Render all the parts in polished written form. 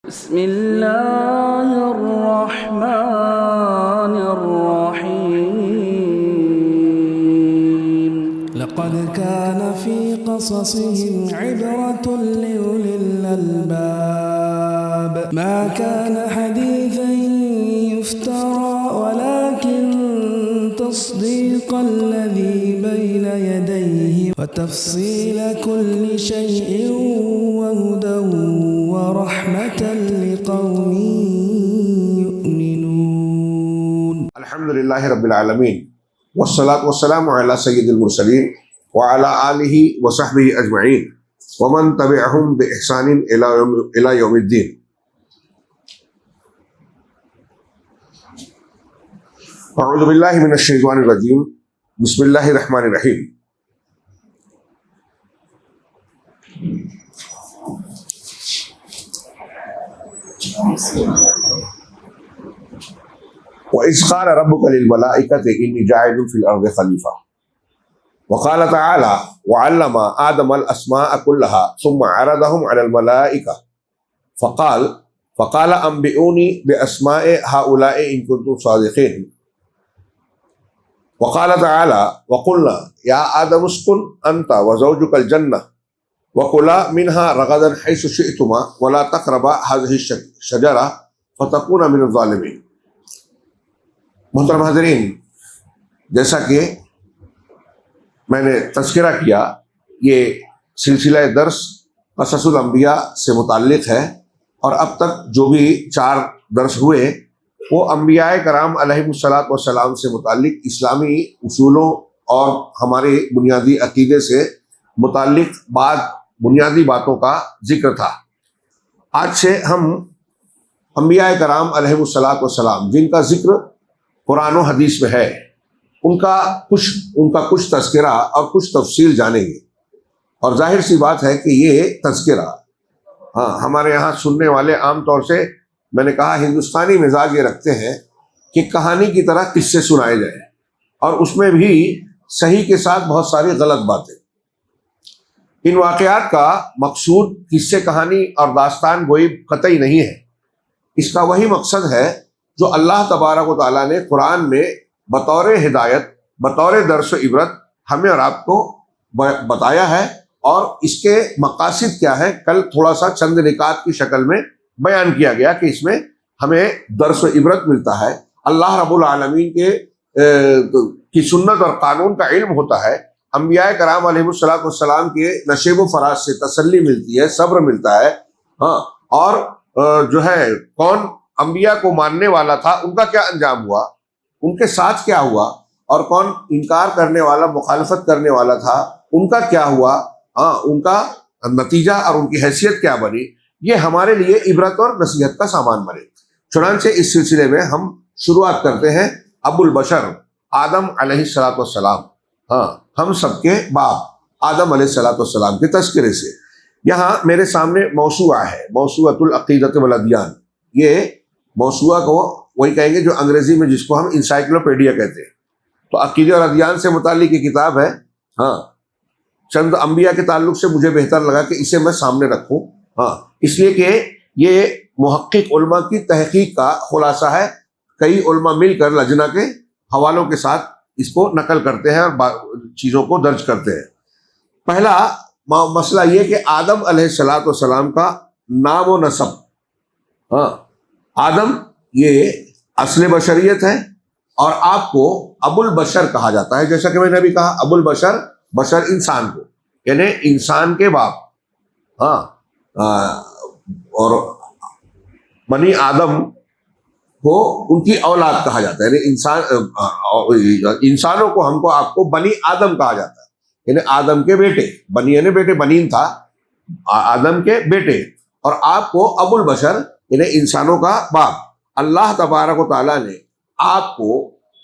بسم اللہ الرحمن الرحیم لقد كان في قصصهم عبرة لأولي الألباب ما كان حديثا يفترى ولكن تصديق الذي بين يديه وتفصيل كل شيء وهدى ورحمة لقوم يؤمنون. الحمد للہ رب العالمین والصلاة والسلام علی سید المرسلین وعلی آلہ وصحبہ اجمعین ومن تبعہم بإحسان الی یوم الدین. اعوذ باللہ من الشیطان الرجیم. بسم اللہ الرحمن الرحیم. وَإِذْ قَالَ رَبُّكَ لِلْمَلَائِكَةِ إِنِّي جَاعِلٌ فِي الْأَرْضِ خَلِيفَةً وَقَالَ تَعَالَى وَعَلَّمَ آدَمَ الْأَسْمَاءَ كُلَّهَا ثُمَّ عَرَضَهُمْ عَلَى الْمَلَائِكَةِ فَقَالَ أَنبِئُونِي بِأَسْمَاءِ هَؤُلَاءِ إِن كُنتُمْ صَادِقِينَ. وَقَالَ تَعَالَى وَقُلْنَا يَا آدَمُ اسْكُنْ أَنْتَ وَزَوْجُكَ الْجَنَّةَ وَكُلَا مِنْهَا رَغَدًا حَيْثُ شِئْتُمَا وَلَا تَقْرَبَا هَذِهِ الشَّجَرَةَ فَتَكُونَا مِنَ الظَّالِمِينَ. محترم حاضرین، جیسا کہ میں نے تذکرہ کیا، یہ سلسلہ درس قصص الانبیاء سے متعلق ہے، اور اب تک جو بھی 4 درس ہوئے وہ انبیاء کرام علیہم الصلاۃ والسلام سے متعلق اسلامی اصولوں اور ہمارے بنیادی عقیدے سے متعلق بعض بنیادی باتوں کا ذکر تھا. آج سے ہم انبیاء کرام علیہم الصلاۃ والسلام جن کا ذکر قرآن و حدیث میں ہے ان کا کچھ تذکرہ اور کچھ تفصیل جانیں گے. اور ظاہر سی بات ہے کہ یہ تذکرہ ہمارے یہاں سننے والے عام طور سے، میں نے کہا، ہندوستانی مزاج یہ رکھتے ہیں کہ کہانی کی طرح قصے سنائے جائیں، اور اس میں بھی صحیح کے ساتھ بہت ساری غلط باتیں. ان واقعات کا مقصود قصے کہانی اور داستان گوئی قطعی نہیں ہے. اس کا وہی مقصد ہے جو اللہ تبارک و تعالیٰ نے قرآن میں بطور ہدایت، بطور درس و عبرت ہمیں اور آپ کو بتایا ہے، اور اس کے مقاصد کیا ہے کل تھوڑا سا چند نکات کی شکل میں بیان کیا گیا کہ اس میں ہمیں درس و عبرت ملتا ہے. اللہ رب العالمین کی سنت اور قانون کا علم ہوتا ہے. انبیاء کرام علیہ السلام کے نشیب و فراز سے تسلی ملتی ہے، صبر ملتا ہے. اور جو ہے کون انبیاء کو ماننے والا تھا ان کا کیا انجام ہوا، ان کے ساتھ کیا ہوا، اور کون انکار کرنے والا، مخالفت کرنے والا تھا ان کا کیا ہوا، ان کا نتیجہ اور ان کی حیثیت کیا بنی، یہ ہمارے لیے عبرت اور نصیحت کا سامان بنے. چنانچہ اس سلسلے میں ہم شروعات کرتے ہیں ابو البشر آدم علیہ السلام، ہم سب کے باپ آدم علیہ السلام کے تذکرے سے. یہاں میرے سامنے موسوعہ ہے، موسوعۃ العقیدۃ والادیان. یہ موسوعہ کو وہی کہیں گے جو انگریزی میں جس کو ہم انسائکلوپیڈیا کہتے ہیں. تو عقیدے اور ادیان سے متعلق یہ کتاب ہے. چند انبیاء کے تعلق سے مجھے بہتر لگا کہ اسے میں سامنے رکھوں، اس لیے کہ یہ محقق علماء کی تحقیق کا خلاصہ ہے. کئی علماء مل کر لجنہ کے حوالوں کے ساتھ اس کو نقل کرتے ہیں اور چیزوں کو درج کرتے ہیں. پہلا مسئلہ یہ کہ آدم علیہ السلام کا نام و نسب. آدم یہ اصل بشریت ہے، اور آپ کو ابو البشر کہا جاتا ہے، جیسا کہ میں نے ابھی کہا ابو البشر، بشر انسان کو، یعنی انسان کے باپ. اور بنی آدم کو ان کی اولاد کہا جاتا ہے، یعنی انسانوں کو، ہم کو، آپ کو بنی آدم کہا جاتا ہے، یعنی آدم کے بیٹے. بنی یعنی بیٹے، بنین تھا آدم کے بیٹے، اور آپ کو ابو البشر یعنی انسانوں کا باپ. اللہ تبارک و تعالیٰ نے آپ کو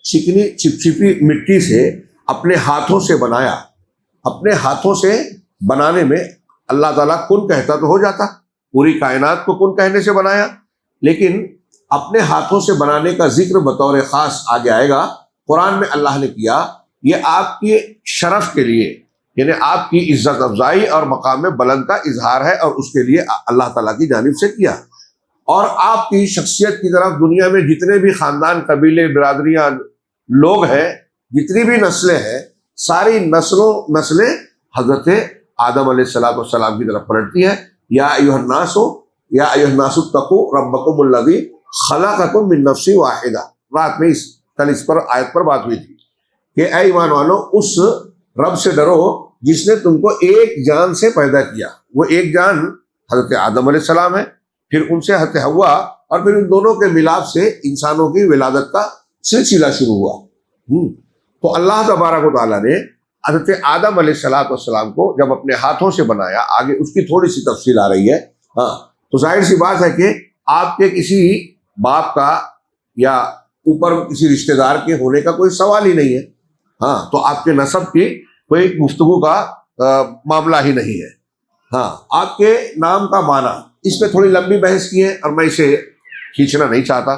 چکنی چپچپی مٹی سے اپنے ہاتھوں سے بنایا. اپنے ہاتھوں سے بنانے میں اللہ تعالیٰ کن کہتا تو ہو جاتا، پوری کائنات کو کن کہنے سے بنایا، لیکن اپنے ہاتھوں سے بنانے کا ذکر بطور خاص آگے آئے گا قرآن میں اللہ نے کیا. یہ آپ کے شرف کے لیے، یعنی آپ کی عزت افزائی اور مقام بلند کا اظہار ہے، اور اس کے لیے اللہ تعالیٰ کی جانب سے کیا. اور آپ کی شخصیت کی طرف دنیا میں جتنے بھی خاندان، قبیلے، برادریاں، لوگ ہیں، جتنی بھی نسلیں ہیں، ساری نسلیں حضرت آدم علیہ السلام کی طرف پلٹتی ہے. یا ایھا الناس اتقوا ربکم الذی خلقکم من نفس واحدہ. رات میں کل اس پر آیت پر بات ہوئی تھی کہ اے ایمان والو، اس رب سے ڈرو جس نے تم کو ایک جان سے پیدا کیا. وہ ایک جان حضرت آدم علیہ السلام ہے، پھر ان سے حضرت حوا، اور پھر ان دونوں کے ملاپ سے انسانوں کی ولادت کا سلسلہ شروع ہوا. تو اللہ تبارک و تعالیٰ نے حضرت آدم علیہ السلام کو جب اپنے ہاتھوں سے بنایا، آگے اس کی تھوڑی سی تفصیل آ رہی ہے. تو ظاہر سی بات ہے کہ آپ کے کسی باپ کا یا اوپر کسی رشتہ دار کے ہونے کا کوئی سوال ہی نہیں ہے. تو آپ کے نسب کی کوئی گفتگو کا معاملہ ہی نہیں ہے. آپ کے نام کا معنی، اس میں تھوڑی لمبی بحث کی ہے اور میں اسے کھینچنا نہیں چاہتا.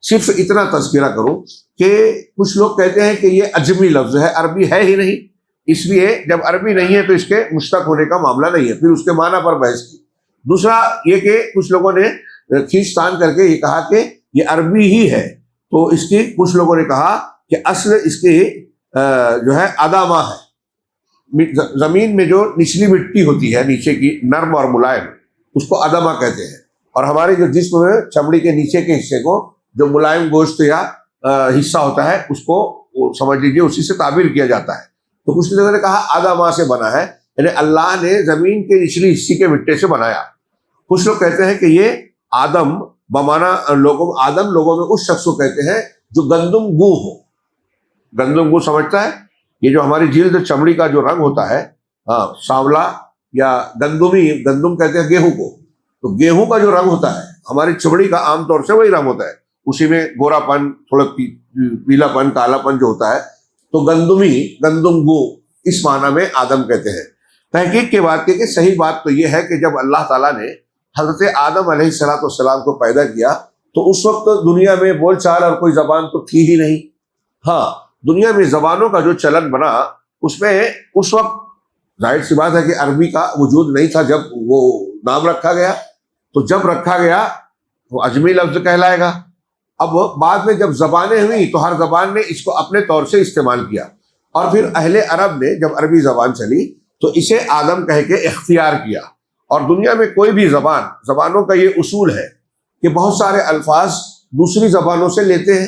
صرف اتنا تذکرہ کروں کہ کچھ لوگ کہتے ہیں کہ یہ عجمی لفظ ہے، عربی ہے ہی نہیں، اس لیے جب عربی نہیں ہے تو اس کے مشتق ہونے کا معاملہ نہیں ہے. پھر اس کے معنی پر بحث کی. دوسرا یہ کہ کچھ لوگوں نے کھینچ تان کر کے یہ کہا کہ یہ عربی ہی ہے، تو اس کی کچھ لوگوں نے کہا کہ اصل اس کی جو ہے ادامہ ہے. زمین میں جو نچلی مٹی ہوتی ہے، نیچے کی نرم اور ملائم، اس کو ادامہ کہتے ہیں. اور ہمارے جو جسم میں چمڑی کے نیچے کے حصے کو جو ملائم گوشت یا حصہ ہوتا ہے، اس کو سمجھ لیجیے اسی سے تعبیر کیا جاتا ہے. تو کچھ لوگوں نے کہا آدمہ سے بنا ہے، یعنی اللہ نے زمین کے نچلی حصے کے مٹی سے بنایا. کچھ لوگ کہتے ہیں کہ یہ آدم بمانا آدم لوگوں میں اس شخص کو کہتے ہیں جو گندم گو ہو. گندم گو سمجھتا ہے؟ یہ جو ہماری جلد چمڑی کا جو رنگ ہوتا ہے، سانولا یا گندم کہتے ہیں گیہوں کو. تو گیہوں کا جو رنگ ہوتا ہے ہماری چمڑی کا عام طور سے وہی رنگ ہوتا ہے، اسی میں گورا پن، تھوڑا پیلا پن، کالا پن جو ہوتا ہے. تو گندم گو اس معنی میں آدم کہتے ہیں. تحقیق کے بات کہ صحیح بات تو یہ ہے کہ جب اللہ تعالیٰ نے حضرت آدم علیہ السلام کو پیدا کیا تو اس وقت دنیا میں بول چال اور کوئی زبان تو تھی ہی نہیں. دنیا میں زبانوں کا جو چلن بنا، اس میں اس وقت ظاہر سی بات ہے کہ عربی کا وجود نہیں تھا جب وہ نام رکھا گیا. تو جب رکھا گیا وہ عجمی لفظ کہلائے گا. اب بعد میں جب زبانیں ہوئیں تو ہر زبان نے اس کو اپنے طور سے استعمال کیا، اور پھر اہل عرب نے جب عربی زبان چلی تو اسے آدم کہہ کے اختیار کیا. اور دنیا میں کوئی بھی زبانوں کا یہ اصول ہے کہ بہت سارے الفاظ دوسری زبانوں سے لیتے ہیں.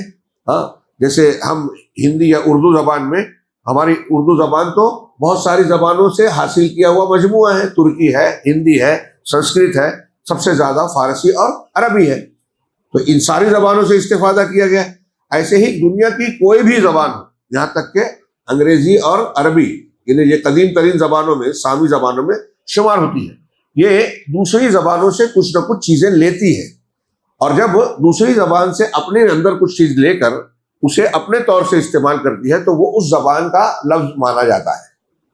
جیسے ہم ہندی یا اردو زبان میں، ہماری اردو زبان تو بہت ساری زبانوں سے حاصل کیا ہوا مجموعہ ہے. ترکی ہے، ہندی ہے، سنسکرت ہے، سب سے زیادہ فارسی اور عربی ہے. تو ان ساری زبانوں سے استفادہ کیا گیا. ایسے ہی دنیا کی کوئی بھی زبان ہو، یہاں تک کہ انگریزی اور عربی، یعنی یہ قدیم ترین زبانوں میں، سامی زبانوں میں شمار ہوتی ہے، یہ دوسری زبانوں سے کچھ نہ کچھ چیزیں لیتی ہے. اور جب دوسری زبان سے اپنے اندر کچھ چیز لے کر اسے اپنے طور سے استعمال کرتی ہے تو وہ اس زبان کا لفظ مانا جاتا ہے،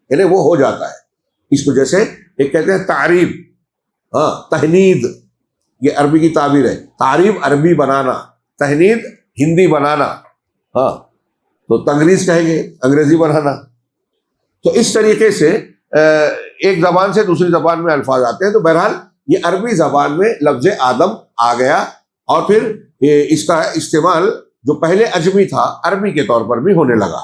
یعنی وہ ہو جاتا ہے. اس کو جیسے ایک کہتے ہیں تعریب، تہنید، یہ عربی کی تعبیر ہے. تعریب عربی بنانا، تہنید ہندی بنانا، تو تنگریز کہیں گے انگریزی بنانا. تو اس طریقے سے ایک زبان سے دوسری زبان میں الفاظ آتے ہیں. تو بہرحال یہ عربی زبان میں لفظ آدم آ گیا، اور پھر اس کا استعمال جو پہلے عجمی تھا عربی کے طور پر بھی ہونے لگا.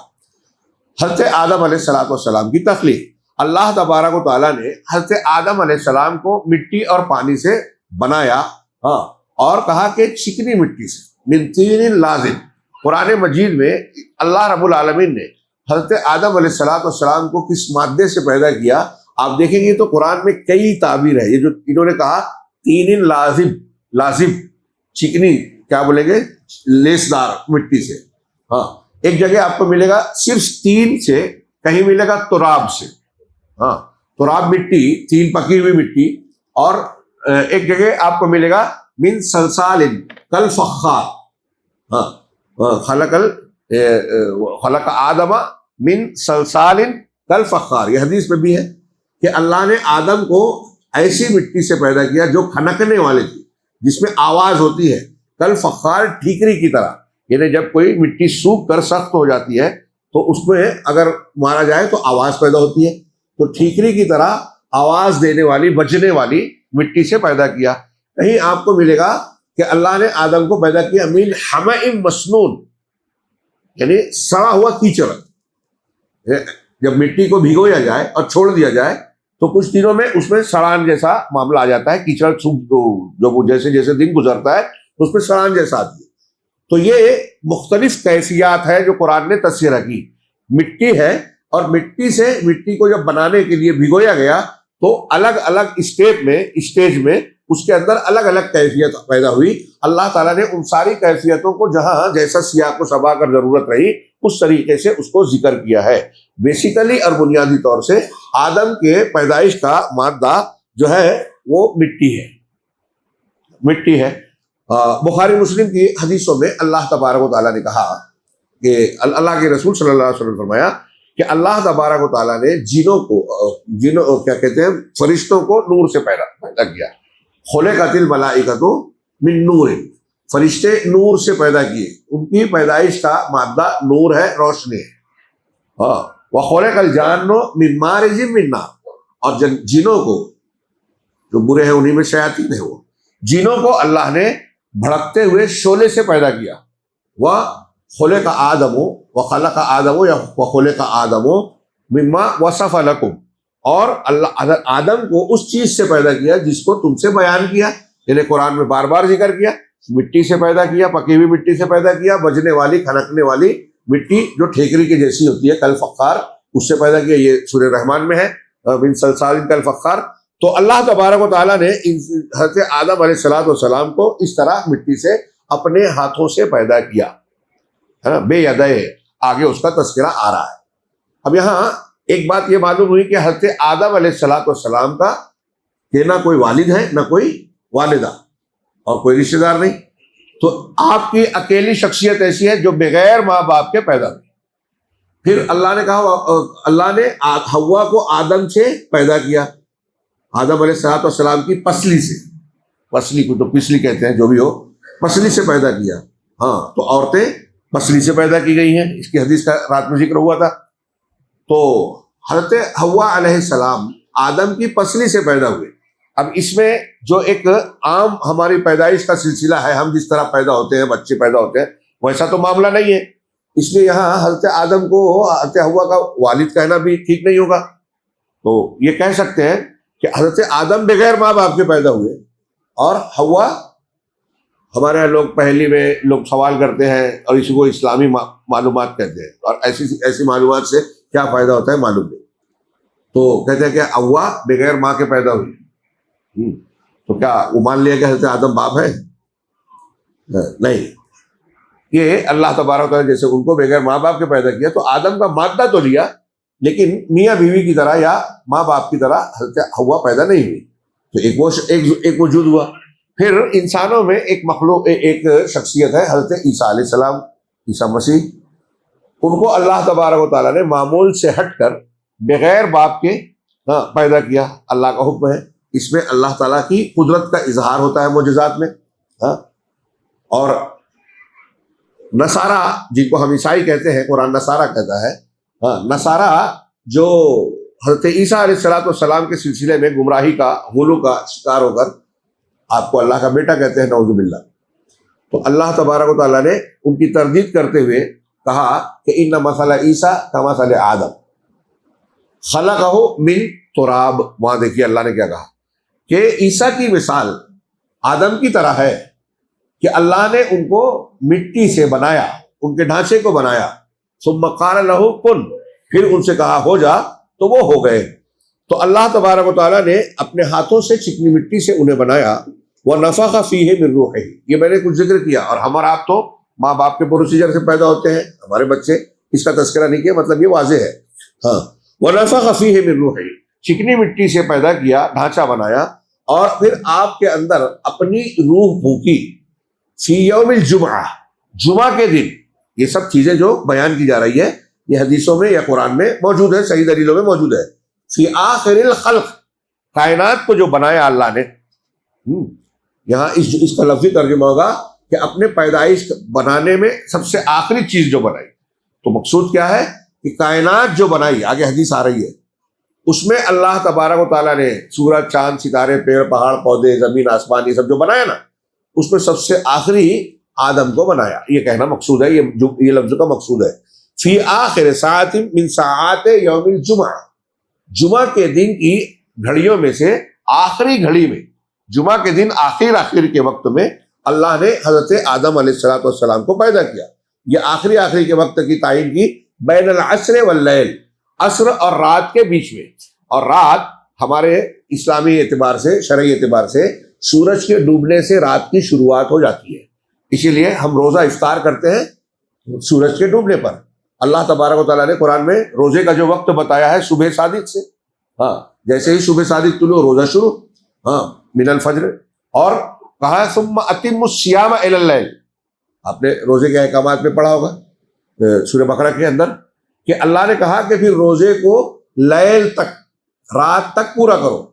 حضرت آدم علیہ السلام کی تخلیق، اللہ تبارک و تعالیٰ نے حضرت آدم علیہ السلام کو مٹی اور پانی سے بنایا، اور کہا کہ چکنی مٹی سے، من طین لازب. قرآن مجید میں اللہ رب العالمین نے حضرت آدم علیہ السلام کو کس مادے سے پیدا کیا آپ دیکھیں گے تو قرآن میں کئی تعبیر ہے. یہ جو انہوں نے کہا طین لازب، چکنی کیا بولیں گے، لیسدار مٹی سے. ایک جگہ آپ کو ملے گا صرف تین سے، کہیں ملے گا تراب سے. تراب مٹی، تین پکی ہوئی مٹی. اور ایک جگہ آپ کو ملے گا من سلسال کالفخار، خلق آدم من سلسال کالفخار. یہ حدیث میں بھی ہے کہ اللہ نے آدم کو ایسی مٹی سے پیدا کیا جو کھنکنے والی تھی، جس میں آواز ہوتی ہے، کالفخار، ٹھیکری کی طرح. یعنی جب کوئی مٹی سوکھ کر سخت ہو جاتی ہے تو اس میں اگر مارا جائے تو آواز پیدا ہوتی ہے. تو ٹھیکری کی طرح آواز دینے والی، بجنے والی مٹی سے پیدا کیا. کہیں آپ کو ملے گا کہ اللہ نے آدم کو پیدا کیا من حمأ مسنون، یعنی سڑا ہوا کیچڑ. جب مٹی کو بھگویا جائے اور چھوڑ دیا جائے تو کچھ دنوں میں اس میں سڑان جیسا معاملہ آ جاتا ہے، کیچڑ جو جیسے جیسے دن گزرتا ہے اس میں سڑان جیسا آتی ہے. تو یہ مختلف کیفیات ہے جو قرآن نے تذکرہ کی. مٹی ہے اور مٹی کو جب بنانے کے لیے بھگویا گیا تو الگ الگ اسٹیج میں اس کے اندر الگ الگ کیفیت پیدا ہوئی. اللہ تعالیٰ نے ان ساری کیفیتوں کو جہاں جیسا سیاق و سباق کر ضرورت رہی اس طریقے سے اس کو ذکر کیا ہے. بیسیکلی اور بنیادی طور سے آدم کے پیدائش کا مادہ جو ہے وہ مٹی ہے. بخاری مسلم کی حدیثوں میں اللہ تبارک و تعالیٰ نے کہا کہ اللہ کے رسول صلی اللہ علیہ وسلم نے فرمایا کہ اللہ تبارک و تعالیٰ نے جنوں کیا کہتے ہیں فرشتوں کو نور سے پیدا کیا. خلقت الملائکۃ من نور، فرشتے نور سے پیدا کیے، ان کی پیدائش کا مادہ نور ہے، روشنی ہے. وخلق الجان من مارج من نار، اور جنوں کو جو برے ہیں انہی میں شیاطین ہیں، وہ جنوں کو اللہ نے بھڑکتے ہوئے شعلے سے پیدا کیا. وخلق آدم وخلق آدم یا وخلق آدم مما وصف لکم، اور اللہ آدم کو اس چیز سے پیدا کیا جس کو تم سے بیان کیا، یعنی قرآن میں بار بار ذکر کیا. مٹی سے پیدا کیا، پکی ہوئی مٹی سے پیدا کیا، بجنے والی کھنکنے والی مٹی جو ٹھیکری کے جیسی ہوتی ہے کل فخار، اس سے پیدا کیا. یہ سورہ رحمان میں ہے من صلصال کل فخار. تو اللہ تبارک و تعالیٰ نے حضرت آدم علیہ السلام کو اس طرح مٹی سے اپنے ہاتھوں سے پیدا کیا ہے نا. بے یدے آگے اس کا تذکرہ آ رہا ہے. اب یہاں ایک بات یہ معلوم ہوئی کہ حضرت آدم علیہ السلام کا کہ نہ کوئی والد ہے نہ کوئی والدہ اور کوئی رشتہ دار نہیں. تو آپ کی اکیلی شخصیت ایسی ہے جو بغیر ماں باپ کے پیدا ہوئی. پھر اللہ نے کہا اللہ نے حوا کو آدم سے پیدا کیا، آدم علیہ السلام کی پسلی سے، پسلی کو تو پسلی کہتے ہیں جو بھی ہو، پسلی سے پیدا کیا. ہاں تو عورتیں پسلی سے پیدا کی گئی ہیں، اس کی حدیث کا رات میں ذکر ہوا تھا. تو حضرت حوا علیہ السلام آدم کی پسلی سے پیدا ہوئے. اب اس میں جو ایک عام ہماری پیدائش کا سلسلہ ہے، ہم جس طرح پیدا ہوتے ہیں، بچے پیدا ہوتے ہیں، ویسا تو معاملہ نہیں ہے. اس لیے یہاں حضرت آدم کو حضرت حوا کا والد کہنا بھی ٹھیک نہیں ہوگا. تو یہ کہہ سکتے ہیں کہ حضرت آدم بغیر ماں باپ کے پیدا ہوئے، اور حوا ہمارے یہاں لوگ پہلی میں لوگ سوال کرتے ہیں اور اسی کو اسلامی معلومات کہتے ہیں، اور ایسی معلومات سے کیا فائدہ ہوتا ہے معلوم نہیں. تو کہتے ہیں کہ حوا بغیر ماں کے پیدا ہوئی. تو کیا وہ مان لیا کہ حضرت آدم باپ ہے؟ نہیں. یہ اللہ تبارک و تعالیٰ جیسے ان کو بغیر ماں باپ کے پیدا کیا تو آدم کا مادہ تو لیا، لیکن میاں بیوی کی طرح یا ماں باپ کی طرح حضرت حوا پیدا نہیں ہوئی. تو ایک وجود ہوا. پھر انسانوں میں ایک شخصیت ہے حضرت عیسیٰ علیہ السلام، عیسیٰ مسیح. ان کو اللہ تبارک و تعالیٰ نے معمول سے ہٹ کر بغیر باپ کے پیدا کیا. اللہ کا حکم ہے. اس میں اللہ تعالیٰ کی قدرت کا اظہار ہوتا ہے معجزات میں. اور نصارہ جن کو ہم عیسائی کہتے ہیں، قرآن نصارہ کہتا ہے، نصارہ جو حضرت عیسیٰ علیہ السلام کے سلسلے میں گمراہی کا غلو کا شکار ہو کر آپ کو اللہ کا بیٹا کہتے ہیں، نعوذ باللہ. تو اللہ تبارک و تعالیٰ نے ان کی تردید کرتے ہوئے کہا کہ ان مثل عیسیٰ کمثل آدم خلقہ من تراب. وہاں دیکھیے اللہ نے کیا کہا کہ عیسیٰ کی مثال آدم کی طرح ہے کہ اللہ نے ان کو مٹی سے بنایا، ان کے ڈھانچے کو بنایا. ثم قال له کن، پھر ان سے کہا ہو جا تو وہ ہو گئے. تو اللہ تبارک و تعالیٰ نے اپنے ہاتھوں سے چکنی مٹی سے انہیں بنایا. وَنَفَخَ فِيهِ مِن رُوحِهِ. یہ میں نے کچھ ذکر کیا. اور ہمارا آپ تو ماں باپ کے پروسیجر سے پیدا ہوتے ہیں، ہمارے بچے اس کا تذکرہ نہیں کیا، مطلب یہ واضح ہے. ہاں وَنَفَخَ فِيهِ مِن رُوحِهِ، چکنی مٹی سے پیدا کیا، ڈھانچہ بنایا، اور پھر آپ کے اندر اپنی روح پھونکی. فی یوم الجمعہ، جمعہ کے دن. یہ سب چیزیں جو بیان کی جا رہی ہے یہ حدیثوں میں یا قرآن میں موجود ہے، صحیح دلیلوں میں موجود ہے. فی آخر الخلق، کائنات کو جو بنایا اللہ نے. یہاں اس کا لفظی ترجمہ ہوگا کہ اپنے پیدائش بنانے میں سب سے آخری چیز جو بنائی. تو مقصود کیا ہے کہ کائنات جو بنائی، آگے حدیث آ رہی ہے، اس میں اللہ تبارک و تعالیٰ نے سورج، چاند، ستارے، پیڑ، پہاڑ، پودے، زمین، آسمان، یہ سب جو بنایا نا، اس میں سب سے آخری آدم کو بنایا، یہ کہنا مقصود ہے، یہ لفظ کا مقصود ہے۔ فی آخر ساعت من ساعات یوم الجمعہ، جمعہ کے دن کی گھڑیوں میں سے آخری گھڑی میں، جمعہ کے دن آخر کے وقت میں اللہ نے حضرت آدم علیہ السلام کو پیدا کیا۔ یہ آخری کے وقت کی تعین کی، بین العصر واللیل، عصر اور رات کے بیچ میں، اور رات ہمارے اسلامی اعتبار سے، شرعی اعتبار سے سورج کے ڈوبنے سے رات کی شروعات ہو جاتی ہے، اسی لیے ہم روزہ افطار کرتے ہیں سورج کے ڈوبنے پر۔ اللہ تبارک و تعالیٰ نے قرآن میں روزے کا جو وقت بتایا ہے صبح صادق سے، ہاں جیسے ہی صبح صادق طلوع روزہ شروع، ہاں من الفجر، اور کہا ثم اتم الصیام الی اللیل۔ آپ نے روزے کے احکامات میں پڑھا ہوگا سورہ بقرہ کے اندر کہ اللہ نے کہا کہ پھر روزے کو لیل تک، رات تک پورا کرو۔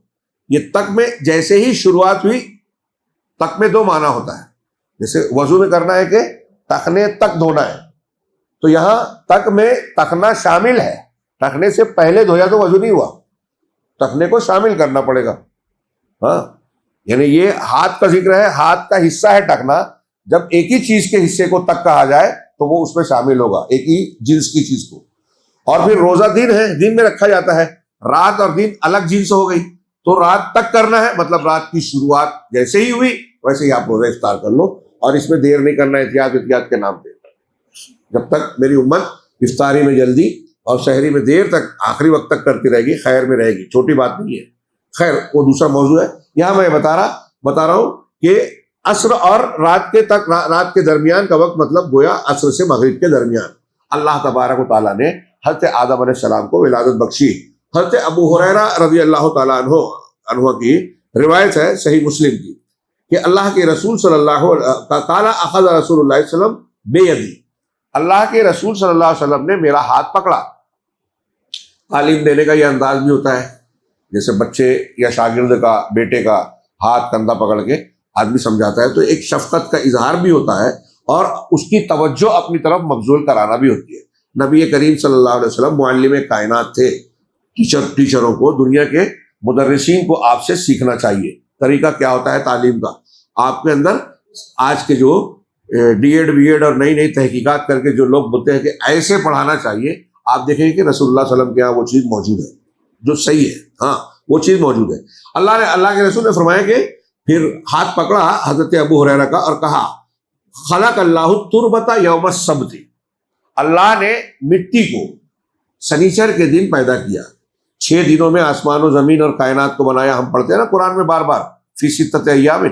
یہ تک میں جیسے ہی شروعات ہوئی، تک میں دو معنی ہوتا ہے، جیسے وضو میں کرنا ہے کہ ٹخنے تک دھونا ہے، تو یہاں تک میں ٹخنا شامل ہے، ٹخنے سے پہلے دھویا تو وضو نہیں ہوا، ٹخنے کو شامل کرنا پڑے گا۔ ہاں یعنی یہ ہاتھ کا ذکر ہے، ہاتھ کا حصہ ہے ٹخنا، جب ایک ہی چیز کے حصے کو تک کہا جائے تو وہ اس میں شامل ہوگا، ایک ہی جنس کی چیز کو۔ اور پھر روزہ دن ہے، دن میں رکھا جاتا ہے، رات اور دن الگ جنس ہو گئی، تو رات تک کرنا ہے، مطلب رات کی شروعات جیسے ہی ہوئی ویسے ہی آپ روزہ افطار کر لو، اور اس میں دیر نہیں کرنا، احتیاط کے نام پہ۔ جب تک میری امت افطاری میں جلدی اور سحری میں دیر تک، آخری وقت تک کرتی رہے گی، خیر میں رہے گی، چھوٹی بات نہیں ہے۔ خیر وہ دوسرا موضوع ہے، یہاں میں بتا رہا ہوں کہ عصر اور رات کے درمیان کا وقت، مطلب گویا عصر سے مغرب کے درمیان اللہ تبارک و تعالیٰ نے حضرت آدم علیہ السلام کو ولادت بخشی۔ حضرت ابو ہریرہ رضی اللہ تعالیٰ عنہ کی روایت ہے صحیح مسلم کی کہ اللہ کے رسول صلی اللہ علیہ قال اخذ رسول اللہ صلی اللہ علیہ وسلم بیدی، اللہ کے رسول صلی اللہ علیہ وسلم نے میرا ہاتھ پکڑا۔ تعلیم دینے کا یہ انداز بھی ہوتا ہے، جیسے بچے یا شاگرد کا، بیٹے کا ہاتھ کندھا پکڑ کے آدمی سمجھاتا ہے، تو ایک شفقت کا اظہار بھی ہوتا ہے اور اس کی توجہ اپنی طرف مبذول کرانا بھی ہوتی ہے۔ نبی کریم صلی اللہ علیہ وسلم معلم کائنات تھے، ٹیچروں کو، دنیا کے مدرسین کو آپ سے سیکھنا چاہیے۔ طریقہ کیا ہوتا ہے تعلیم کا؟ آپ کے اندر آج کے جو ڈی ایڈ اور نئی تحقیقات کر کے جو لوگ بولتے ہیں کہ ایسے پڑھانا چاہیے، آپ دیکھیں گے کہ رسول اللہ صلی اللہ علیہ وسلم کے یہاں وہ چیز موجود ہے جو صحیح ہے، ہاں وہ چیز موجود ہے۔ اللہ کے رسول نے فرمایا کہ پھر ہاتھ پکڑا حضرت ابو ہریرہ کا اور کہا خلق اللہ التربۃ یوم السبت، اللہ نے مٹی کو سنیچر کے دن پیدا کیا۔ 6 دنوں میں آسمان و زمین اور کائنات کو بنایا، ہم پڑھتے ہیں نا قرآن میں بار بار فی ستۃ ایام،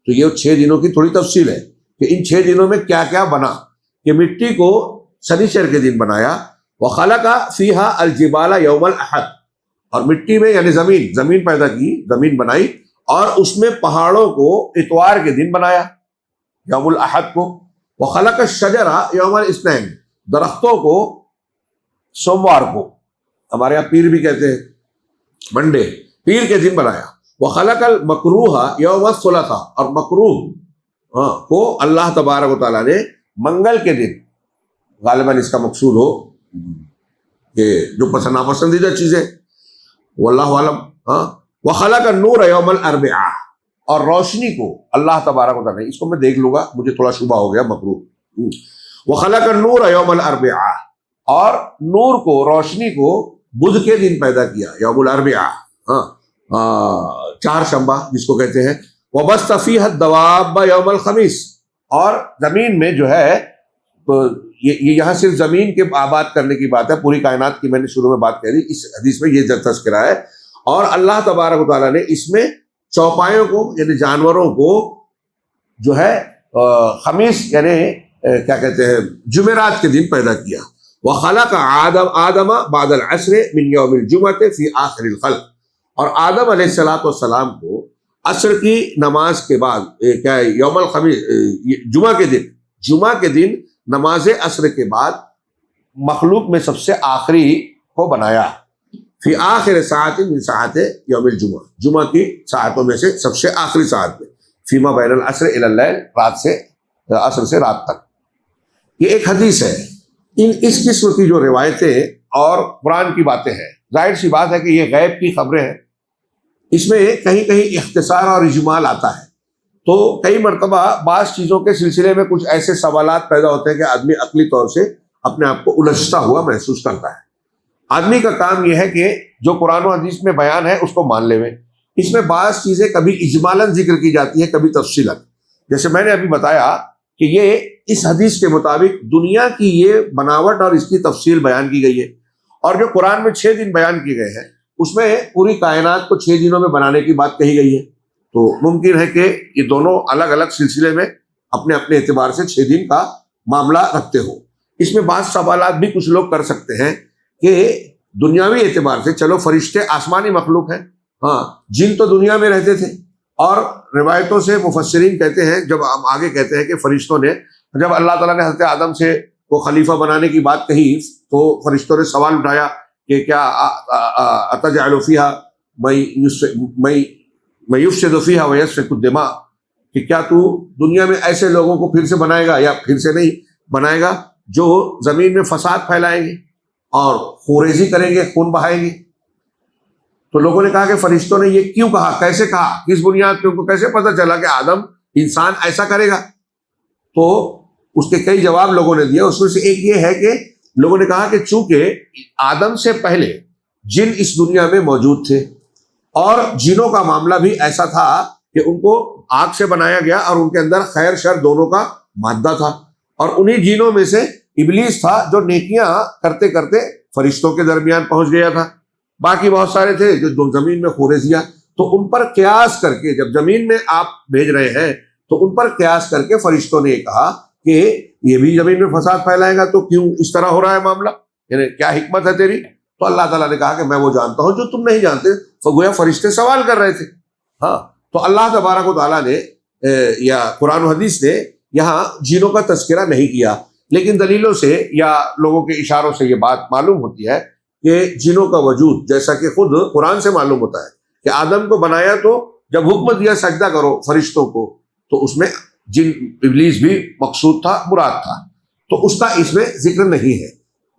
تو یہ 6 دنوں کی تھوڑی تفصیل ہے کہ ان 6 دنوں میں کیا کیا بنا، کہ مٹی کو سنیچر کے دن بنایا، وخلق فیہا الجبال یوم الاحد، اور مٹی میں یعنی زمین پیدا کی، زمین بنائی، اور اس میں پہاڑوں کو اتوار کے دن بنایا یوم الاحد کو، وخلق الشجر یوم الاثنین، درختوں کو سوموار کو، ہمارے یہاں پیر بھی کہتے ہیں، منڈے، پیر کے دن بنایا، وخلق المکروہ یوم الثلاثاء، اور مکروہ کو اللہ تبارک و تعالیٰ نے منگل کے دن، غالباً اس کا مقصود ہو کہ جو ناپسندیدہ چیزیں، واللہ عالم۔ وخلق النور یوم الاربعاء، اور روشنی کو اللہ تبارک و تعالیٰ نے، اس کو میں دیکھ لوں گا، مجھے تھوڑا شبہ ہو گیا، مکروہ۔ وخلق النور یوم الاربعاء، اور نور کو، روشنی کو بدھ کے دن پیدا کیا، یوم الاربعاء، چہارشنبہ جس کو کہتے ہیں۔ وبث فیہا الدواب یوم الخمیس، اور زمین میں جو ہے، یہ یہاں صرف زمین کے آباد کرنے کی بات ہے، پوری کائنات کی میں نے شروع میں بات کہہ دی، اس حدیث میں یہ تذکرہ ہے۔ اور اللہ تبارک و تعالیٰ نے اس میں چوپایوں کو یعنی جانوروں کو جو ہے خمیس یعنی کیا کہتے ہیں جمعرات کے دن پیدا کیا۔ وخلق آدم بعد العصر من یوم الجمعہ فی آخر الخلق، اور آدم علیہ السلام کو عصر کی نماز کے بعد کیا ہے یوم الخمیس، جمعہ کے دن نماز عصر کے بعد مخلوق میں سب سے آخری کو بنایا، فی آخر ساعت من ساعت یوم الجمعہ، جمعہ کی ساعتوں میں سے سب سے آخری ساعت میں، فیما بین العصر الی اللیل، رات سے عصر سے رات تک۔ یہ ایک حدیث ہے۔ اس قسم کی جو روایتیں اور قرآن کی باتیں ہیں، ظاہر سی بات ہے کہ یہ غیب کی خبریں ہیں، اس میں کہیں کہیں اختصار اور اجمال آتا ہے، تو کئی مرتبہ بعض چیزوں کے سلسلے میں کچھ ایسے سوالات پیدا ہوتے ہیں کہ آدمی عقلی طور سے اپنے آپ کو الجھتا ہوا محسوس کرتا ہے۔ آدمی کا کام یہ ہے کہ جو قرآن و حدیث میں بیان ہے اس کو مان لے۔ اس میں بعض چیزیں کبھی اجمالاً ذکر کی جاتی ہیں، کبھی تفصیلاً۔ جیسے میں نے ابھی بتایا کہ یہ اس حدیث کے مطابق دنیا کی یہ بناوٹ اور اس کی تفصیل بیان کی گئی ہے، اور جو قرآن میں 6 دن بیان کیے گئے ہیں اس میں پوری کائنات کو 6 دنوں میں بنانے کی بات کہی گئی ہے۔ تو ممکن ہے کہ یہ دونوں الگ الگ سلسلے میں اپنے اپنے اعتبار سے 6 دن کا معاملہ رکھتے ہو۔ اس میں بعض سوالات بھی کچھ لوگ کر سکتے ہیں کہ دنیاوی اعتبار سے چلو فرشتے آسمانی مخلوق ہیں، ہاں جن تو دنیا میں رہتے تھے، اور روایتوں سے مفسرین کہتے ہیں، جب ہم آگے کہتے ہیں کہ فرشتوں نے جب اللہ تعالیٰ نے حضرت آدم سے وہ خلیفہ بنانے کی بات کہی تو فرشتوں نے سوال اٹھایا کہ کیا اتجعل فیہا من یفسد فیہا ویسفک الدماء، کہ کیا تو دنیا میں ایسے لوگوں کو پھر سے بنائے گا یا پھر سے نہیں بنائے گا جو زمین میں فساد پھیلائیں گے اور خوریزی کریں گے، خون بہائیں گے۔ تو لوگوں نے کہا کہ فرشتوں نے یہ کیوں کہا، کیسے کہا، کس بنیاد پہ، ان کو کیسے پتہ چلا کہ آدم انسان ایسا کرے گا؟ تو اس کے کئی جواب لوگوں نے دیا۔ اس میں سے ایک یہ ہے کہ لوگوں نے کہا کہ چونکہ آدم سے پہلے جن اس دنیا میں موجود تھے، اور جنوں کا معاملہ بھی ایسا تھا کہ ان کو آگ سے بنایا گیا اور ان کے اندر خیر شر دونوں کا مادہ تھا، اور انہی جنوں میں سے ابلیس تھا جو نیکیاں کرتے کرتے فرشتوں کے درمیان پہنچ گیا تھا۔ باقی بہت سارے تھے جو زمین میں خوریزیاں، تو ان پر قیاس کر کے جب زمین میں آپ بھیج رہے ہیں تو ان پر قیاس کر کے فرشتوں نے کہا کہ یہ بھی زمین میں فساد پھیلائے گا، تو کیوں اس طرح ہو رہا ہے معاملہ، یعنی کیا حکمت ہے تیری؟ تو اللہ تعالیٰ نے کہا کہ میں وہ جانتا ہوں جو تم نہیں جانتے۔ گویا فرشتے سوال کر رہے تھے۔ ہاں، تو اللہ تبارک و تعالیٰ نے یا قرآن و حدیث نے یہاں جنوں کا تذکرہ نہیں کیا، لیکن دلیلوں سے یا لوگوں کے اشاروں سے یہ بات معلوم ہوتی ہے کہ جنوں کا وجود، جیسا کہ خود قرآن سے معلوم ہوتا ہے کہ آدم کو بنایا تو جب حکم دیا سجدہ کرو فرشتوں کو، تو اس میں جن ابلیس بھی مقصود تھا، مراد تھا، تو اس کا اس میں ذکر نہیں ہے۔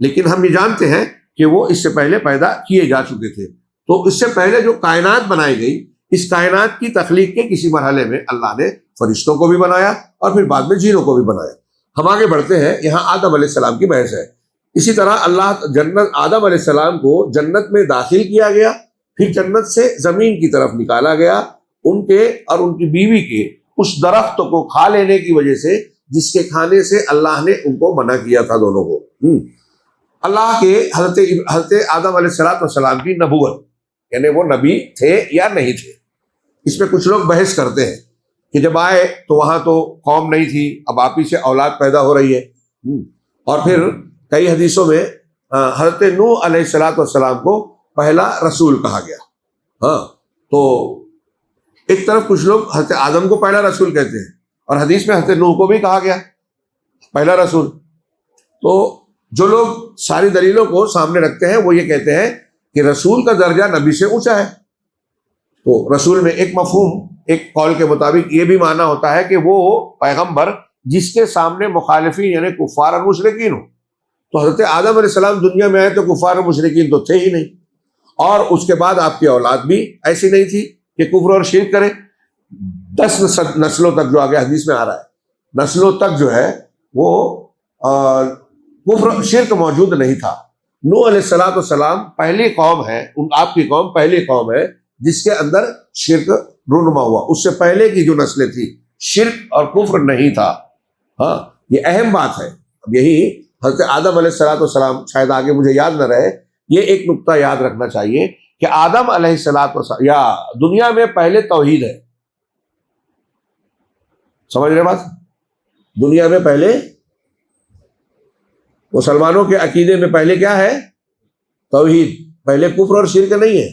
لیکن ہم یہ جانتے ہیں کہ وہ اس سے پہلے پیدا کیے جا چکے تھے۔ تو اس سے پہلے جو کائنات بنائی گئی، اس کائنات کی تخلیق کے کسی مرحلے میں اللہ نے فرشتوں کو بھی بنایا اور پھر بعد میں جنوں کو بھی بنایا۔ ہم آگے بڑھتے ہیں، یہاں آدم علیہ السلام کی بحث ہے۔ اسی طرح آدم علیہ السلام کو جنت میں داخل کیا گیا، پھر جنت سے زمین کی طرف نکالا گیا، ان کے اور ان کی بیوی کے اس درخت کو کھا لینے کی وجہ سے جس کے کھانے سے اللہ نے ان کو منع کیا تھا دونوں کو۔ اللہ کے حضرت آدم علیہ السلام کی نبوت، یعنی وہ نبی تھے یا نہیں تھے، اس میں کچھ لوگ بحث کرتے ہیں کہ جب آئے تو وہاں تو قوم نہیں تھی، اب آپ ہی سے اولاد پیدا ہو رہی ہے۔ اور پھر کئی حدیثوں میں حضرت نوح علیہ السلام کو پہلا رسول کہا گیا۔ ہاں، تو ایک طرف کچھ لوگ حضرت آدم کو پہلا رسول کہتے ہیں، اور حدیث میں حضرت نوح کو بھی کہا گیا پہلا رسول۔ تو جو لوگ ساری دلیلوں کو سامنے رکھتے ہیں وہ یہ کہتے ہیں کہ رسول کا درجہ نبی سے اونچا ہے۔ تو رسول میں ایک مفہوم، ایک قول کے مطابق یہ بھی معنی ہوتا ہے کہ وہ پیغمبر جس کے سامنے مخالفین یعنی کفار اور مشرکین ہو۔ تو حضرت آدم علیہ السلام دنیا میں آئے تو کفار اور مشرکین تو تھے ہی نہیں، اور اس کے بعد آپ کی اولاد بھی ایسی نہیں تھی کہ کفر اور شرک کرے۔ 10 نسلوں تک جو آگے حدیث میں آ رہا ہے، نسلوں تک جو ہے وہ کفر شرک موجود نہیں تھا۔ نوح علیہ السلام پہلی قوم ہے، آپ کی قوم پہلی قوم ہے جس کے اندر شرک رونما ہوا۔ اس سے پہلے کی جو نسلیں تھی شرک اور کفر نہیں تھا۔ ہاں، یہ اہم بات ہے۔ اب یہی حضرت آدم علیہ السلام، شاید آگے مجھے یاد نہ رہے، یہ ایک نقطہ یاد رکھنا چاہیے کہ آدم علیہ السلام یا دنیا میں پہلے توحید ہے۔ سمجھ رہے بات؟ دنیا میں پہلے مسلمانوں کے عقیدے میں پہلے کیا ہے؟ توحید، پہلے کفر اور شرک نہیں ہے۔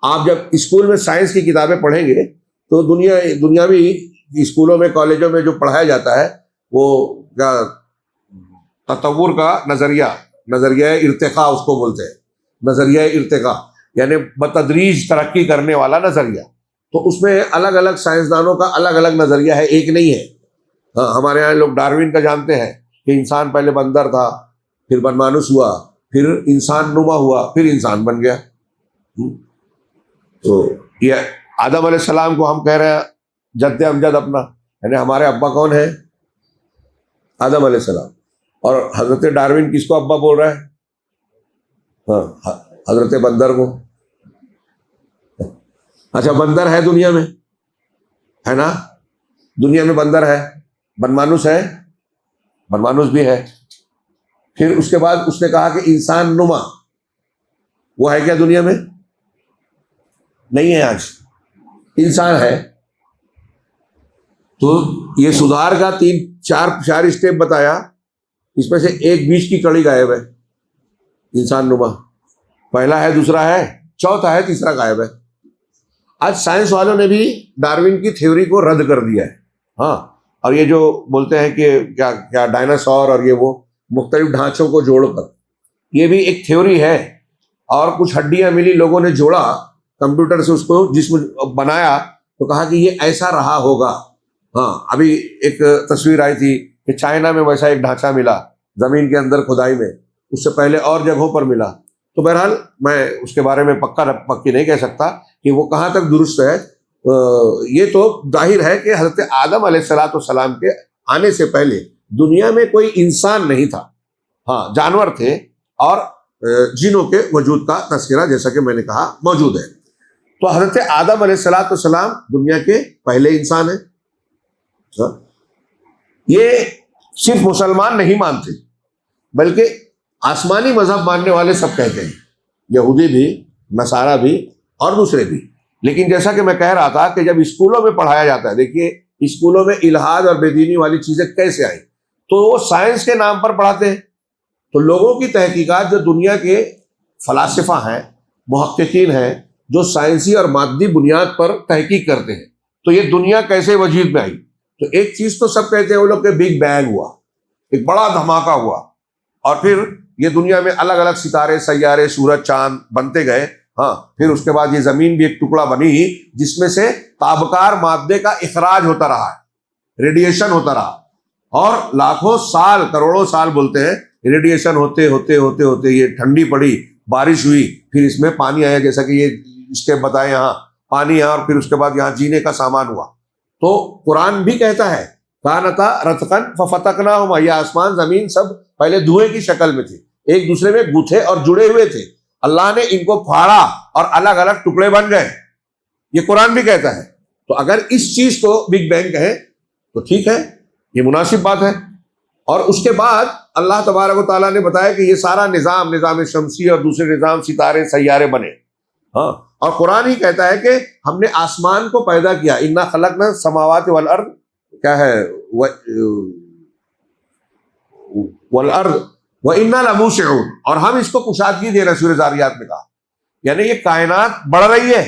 آپ جب اسکول میں سائنس کی کتابیں پڑھیں گے تو دنیاوی اسکولوں میں کالجوں میں جو پڑھایا جاتا ہے وہ کیا تطور کا نظریہ ارتقاء اس کو بولتے ہیں، نظریہ ارتقاء یعنی بتدریج ترقی کرنے والا نظریہ۔ تو اس میں الگ الگ سائنسدانوں کا الگ الگ نظریہ ہے، ایک نہیں ہے۔ ہاں، ہمارے یہاں لوگ ڈاروین کا جانتے ہیں کہ انسان پہلے بندر تھا، پھر بنمانوس ہوا، پھر انسان نما ہوا، پھر انسان بن گیا۔ تو یہ آدم علیہ السلام کو ہم کہہ رہے ہیں جد امجد اپنا، یعنی ہمارے ابا کون ہے؟ آدم علیہ السلام. اور حضرت ڈارون کس کو ابا بول رہا ہے؟ ہاں، حضرت بندر کو. اچھا بندر ہے دنیا میں، ہے نا؟ دنیا میں بندر ہے، بنمانوس ہے، بنمانوس بھی ہے. پھر اس کے بعد اس نے کہا کہ انسان نما، وہ ہے کیا دنیا میں؟ نہیں ہے. آج انسان ہے. تو یہ سدھار کا چار اسٹیپ بتایا، اس میں سے ایک بیچ کی کڑی غائب ہے، انسان نما. پہلا ہے، دوسرا ہے، چوتھا ہے، تیسرا غائب ہے. آج سائنس والوں نے بھی ڈارون کی تھیوری کو رد کر دیا ہے. ہاں، اور یہ جو بولتے ہیں کہ کیا ڈائناسور اور یہ وہ مختلف ڈھانچوں کو جوڑ کر، یہ بھی ایک تھیوری ہے. اور کچھ ہڈیاں ملی، لوگوں نے جوڑا کمپیوٹر سے، اس کو جسم بنایا تو کہا کہ یہ ایسا رہا ہوگا. ہاں، ابھی ایک تصویر آئی تھی کہ چائنا میں ویسا ایک ڈھانچہ ملا زمین کے اندر کھدائی میں، اس سے پہلے اور جگہوں پر ملا. تو بہرحال میں اس کے بارے میں پکی نہیں کہہ سکتا کہ وہ کہاں تک درست ہے. یہ تو ظاہر ہے کہ حضرت آدم علیہ السلام کے آنے سے پہلے دنیا میں کوئی انسان نہیں تھا. ہاں، جانور تھے اور جنوں کے وجود کا تذکرہ جیسا کہ میں نے کہا موجود ہے. تو حضرت آدم علیہ السلام دنیا کے پہلے انسان ہیں. یہ صرف مسلمان نہیں مانتے، بلکہ آسمانی مذہب ماننے والے سب کہتے ہیں، یہودی بھی، نصارہ بھی اور دوسرے بھی. لیکن جیسا کہ میں کہہ رہا تھا کہ جب اسکولوں میں پڑھایا جاتا ہے، دیکھیے اسکولوں میں الحاد اور بے دینی والی چیزیں کیسے آئیں، تو وہ سائنس کے نام پر پڑھاتے ہیں. تو لوگوں کی تحقیقات، جو دنیا کے فلاسفہ ہیں، محققین ہیں، جو سائنسی اور مادی بنیاد پر تحقیق کرتے ہیں، تو یہ دنیا کیسے وجود میں آئی. تو ایک چیز تو سب کہتے ہیں وہ لوگ کہ بگ بینگ ہوا، ایک بڑا دھماکہ ہوا، اور پھر یہ دنیا میں الگ الگ ستارے، سیارے، سورج، چاند بنتے گئے. ہاں، پھر اس کے بعد یہ زمین بھی ایک ٹکڑا بنی جس میں سے تابکار مادے کا اخراج ہوتا رہا ہے، ریڈیشن ہوتا رہا، اور لاکھوں سال، کروڑوں سال بولتے ہیں، ریڈیشن ہوتے ہوتے ہوتے ہوتے یہ ٹھنڈی پڑی، بارش ہوئی، پھر اس میں پانی آیا، جیسا کہ یہ اسٹیپ بتائے، یہاں پانی آیا، اور پھر اس کے بعد یہاں جینے کا سامان ہوا. تو قرآن بھی کہتا ہے کانتا رتقن ففتقناہما، یہ آسمان زمین سب پہلے دھوئے کی شکل میں تھے، ایک دوسرے میں گتھے اور جڑے ہوئے تھے، اللہ نے ان کو پھاڑا اور الگ الگ ٹکڑے بن گئے. یہ قرآن بھی کہتا ہے. تو اگر اس چیز کو بگ بینگ کہیں تو ٹھیک ہے، یہ مناسب بات ہے. اور اس کے بعد اللہ تبارک و تعالیٰ نے بتایا کہ یہ سارا نظام شمسی اور دوسرے نظام، ستارے، سیارے بنے. ہاں، اور قرآن ہی کہتا ہے کہ ہم نے آسمان کو پیدا کیا، انا خلقنا السماوات والارض، کیا ہے، والارض وانا لموسعون، اور ہم اس کو کشادگی دے رہے ہیں. سورہ ذاریات میں کہا، یعنی یہ کائنات بڑھ رہی ہے،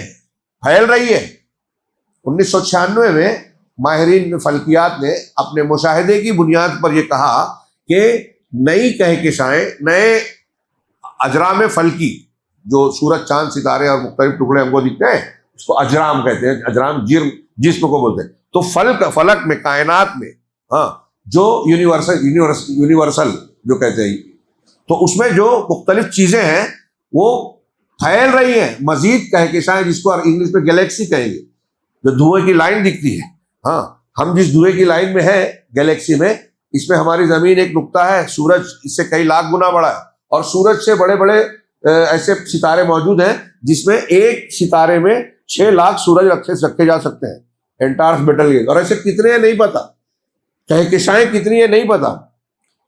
پھیل رہی ہے. 1996 میں ماہرین فلکیات نے اپنے مشاہدے کی بنیاد پر یہ کہا کہ نئی کہکشائیں، نئے اجرام فلکی، جو سورج، چاند، ستارے اور مختلف ٹکڑے ہم کو دکھتے ہیں، اس کو اجرام کہتے ہیں. اجرام جسم کو بولتے ہیں. تو فلک میں، کائنات میں، ہاں، جو یونیورسل جو کہتے ہیں، تو اس میں جو مختلف چیزیں ہیں وہ پھیل رہی ہیں. مزید کہکشائیں، جس کو انگلش میں گلیکسی کہیں گے، جو دھوئے کی لائن دکھتی ہے. ہاں، ہم جس دھوئے کی لائن میں ہیں گلیکسی میں، اس میں ہماری زمین ایک نقطہ ہے، سورج اس سے کئی لاکھ گنا بڑا ہے، اور سورج سے بڑے بڑے ایسے ستارے موجود ہیں جس میں ایک ستارے میں 6 لاکھ سورج رکھے جا سکتے ہیں. اینٹارس بیٹل گیج، اور ایسے کتنے ہیں نہیں پتا، کہکشائیں کتنی ہیں نہیں پتا.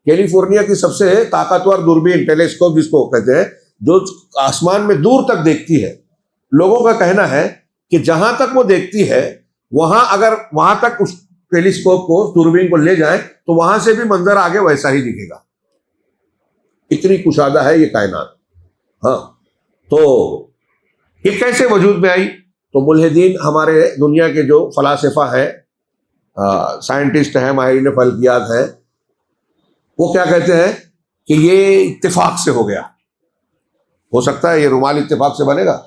کیلیفورنیا کی سب سے طاقتور دوربین، ٹیلیسکوپ جس کو کہتے ہیں، جو آسمان میں دور تک دیکھتی ہے، لوگوں کا کہنا ہے کہ جہاں تک وہ دیکھتی ہے، وہاں تک اس ٹیلیسکوپ کو، دوربین کو لے جائیں تو وہاں سے بھی منظر آگے ویسا ہی دکھے گا. اتنی کشادہ ہے یہ کائنات. ہاں، تو یہ کیسے وجود میں آئی؟ تو ملحدین، ہمارے دنیا کے جو فلاسفہ ہیں، سائنٹسٹ ہیں، ماہرین فلکیات ہیں، وہ کیا کہتے ہیں کہ یہ اتفاق سے ہو گیا. ہو سکتا ہے یہ رومال اتفاق سے بنے گا.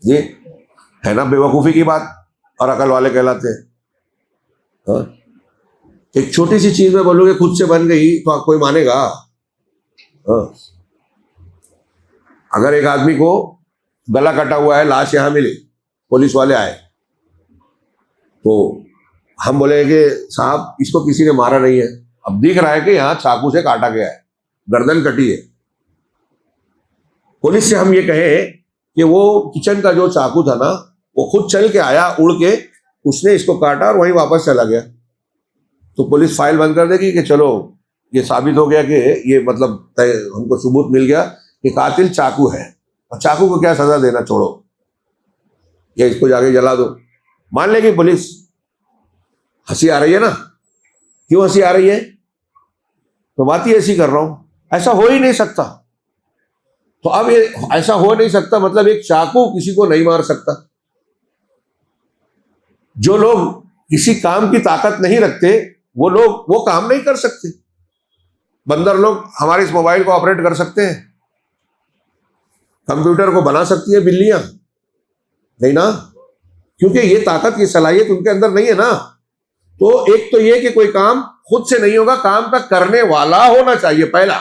یہ ہے نا بے وقوفی کی بات، اور عقل والے کہلاتے ہیں. ہاں، ایک چھوٹی سی چیز میں بولوں گے خود سے بن گئی تو کوئی مانے گا؟ ہاں، اگر ایک آدمی کو گلا کٹا ہوا ہے، لاش یہاں ملی، پولیس والے آئے تو ہم بولے کہ صاحب اس کو کسی نے مارا نہیں ہے، اب دکھ رہا ہے کہ یہاں چاقو سے کاٹا گیا ہے، گردن کٹی ہے. پولیس سے ہم یہ کہیں کہ وہ کچن کا جو چاقو تھا نا وہ خود چل کے آیا اڑ کے، اس نے اس کو کاٹا اور وہیں واپس چلا گیا. تو پولیس فائل بند کر دے گی کہ چلو یہ ثابت ہو گیا کہ یہ مطلب ہم کو ثبوت مل گیا کہ قاتل چاقو ہے، اور چاقو کو کیا سزا دینا، چھوڑو یا اس کو جا کے جلا دو. مان لے گی پولیس. ہنسی آ رہی ہے نا؟ کیوں ہنسی آ رہی ہے؟ تو بات ہی ایسی کر رہا ہوں، ایسا ہو ہی نہیں سکتا. تو اب یہ ایسا ہو نہیں سکتا مطلب ایک چاقو کسی کو نہیں مار سکتا. جو لوگ کسی کام کی طاقت نہیں رکھتے وہ لوگ وہ کام نہیں کر سکتے. بندر لوگ ہمارے اس موبائل کو آپریٹ کر سکتے ہیں، کمپیوٹر کو بنا سکتی ہے بلیاں؟ نہیں نا، کیونکہ یہ طاقت کی صلاحیت ان کے اندر نہیں ہے نا. تو ایک تو یہ کہ کوئی کام خود سے نہیں ہوگا، کام کا کرنے والا ہونا چاہیے پہلا.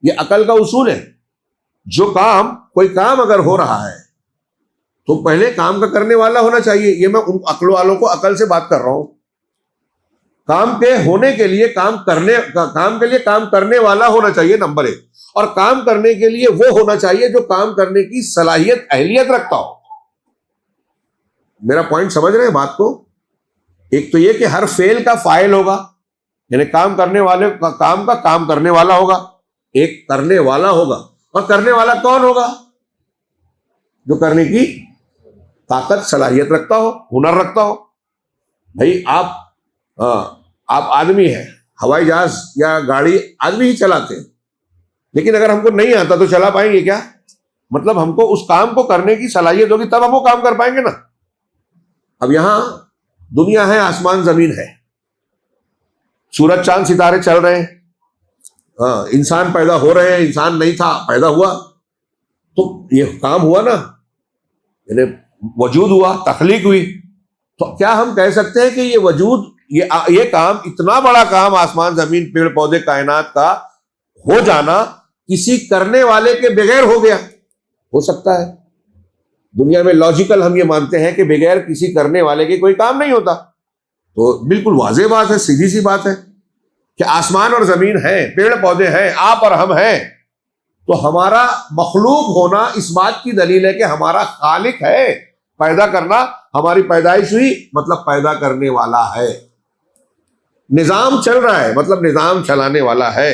یہ عقل کا اصول ہے. جو کام کوئی کام اگر ہو رہا ہے تو پہلے کام کا کرنے والا ہونا چاہیے. یہ میں ان عقل والوں کو عقل سے بات کر رہا ہوں. کام کے ہونے کے لیے کام کے لیے کام کرنے والا ہونا چاہیے نمبر 1، اور کام کرنے کے لیے وہ ہونا چاہیے جو کام کرنے کی صلاحیت اہلیت رکھتا ہو. میرا پوائنٹ سمجھ رہے ہیں بات کو؟ ایک تو یہ کہ ہر فعل کا فاعل ہوگا، یعنی کام کرنے والے کا کام کرنے والا ہوگا، ایک کرنے والا ہوگا. اور کرنے والا کون ہوگا؟ جو کرنے کی طاقت صلاحیت رکھتا ہو، ہنر رکھتا ہو. بھائی آپ آدمی ہیں، ہوائی جہاز یا گاڑی آدمی ہی چلاتے ہیں، لیکن اگر ہم کو نہیں آتا تو چلا پائیں گے کیا؟ مطلب ہم کو اس کام کو کرنے کی صلاحیت ہوگی تب ہم وہ کام کر پائیں گے نا. اب یہاں دنیا ہے، آسمان زمین ہے، سورج چاند ستارے چل رہے ہیں، انسان پیدا ہو رہے ہیں، انسان نہیں تھا پیدا ہوا، تو یہ کام ہوا نا، یعنی وجود ہوا، تخلیق ہوئی. تو کیا ہم کہہ سکتے ہیں کہ یہ وجود، یہ کام، اتنا بڑا کام آسمان زمین پیڑ پودے کائنات کا ہو جانا کسی کرنے والے کے بغیر ہو گیا؟ ہو سکتا ہے. دنیا میں لاجیکل ہم یہ مانتے ہیں کہ بغیر کسی کرنے والے کے کوئی کام نہیں ہوتا. تو بالکل واضح بات ہے، سیدھی سی بات ہے کہ آسمان اور زمین ہے، پیڑ پودے ہیں، آپ اور ہم ہیں. تو ہمارا مخلوق ہونا اس بات کی دلیل ہے کہ ہمارا خالق ہے. پیدا کرنا، ہماری پیدائش ہوئی مطلب پیدا کرنے والا ہے. نظام چل رہا ہے مطلب نظام چلانے والا ہے.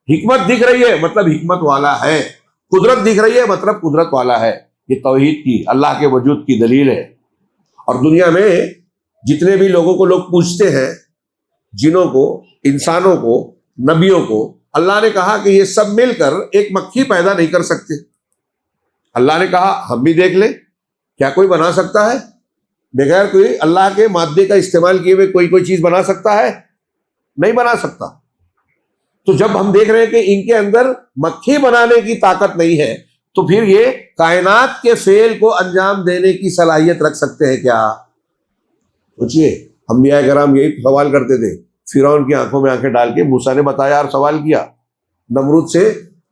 حکمت دکھ رہی ہے مطلب حکمت والا ہے. قدرت دکھ رہی ہے مطلب قدرت والا ہے. یہ توحید کی، اللہ کے وجود کی دلیل ہے. اور دنیا میں جتنے بھی لوگوں کو لوگ پوچھتے ہیں، جنوں کو، انسانوں کو، نبیوں کو، اللہ نے کہا کہ یہ سب مل کر ایک مکھی پیدا نہیں کر سکتے. اللہ نے کہا ہم بھی دیکھ لیں، کیا کوئی بنا سکتا ہے؟ بغیر کوئی اللہ کے مادے کا استعمال کیے ہوئے کوئی چیز بنا سکتا ہے؟ نہیں بنا سکتا. تو جب ہم دیکھ رہے ہیں کہ ان کے اندر مکھی بنانے کی طاقت نہیں ہے، تو پھر یہ کائنات کے فعل کو انجام دینے کی صلاحیت رکھ سکتے ہیں کیا؟ سوچئے. انبیاء کرام یہی سوال کرتے تھے. فرعون کی آنکھوں میں آنکھیں ڈال کے موسیٰ نے بتایا اور سوال کیا. نمرود سے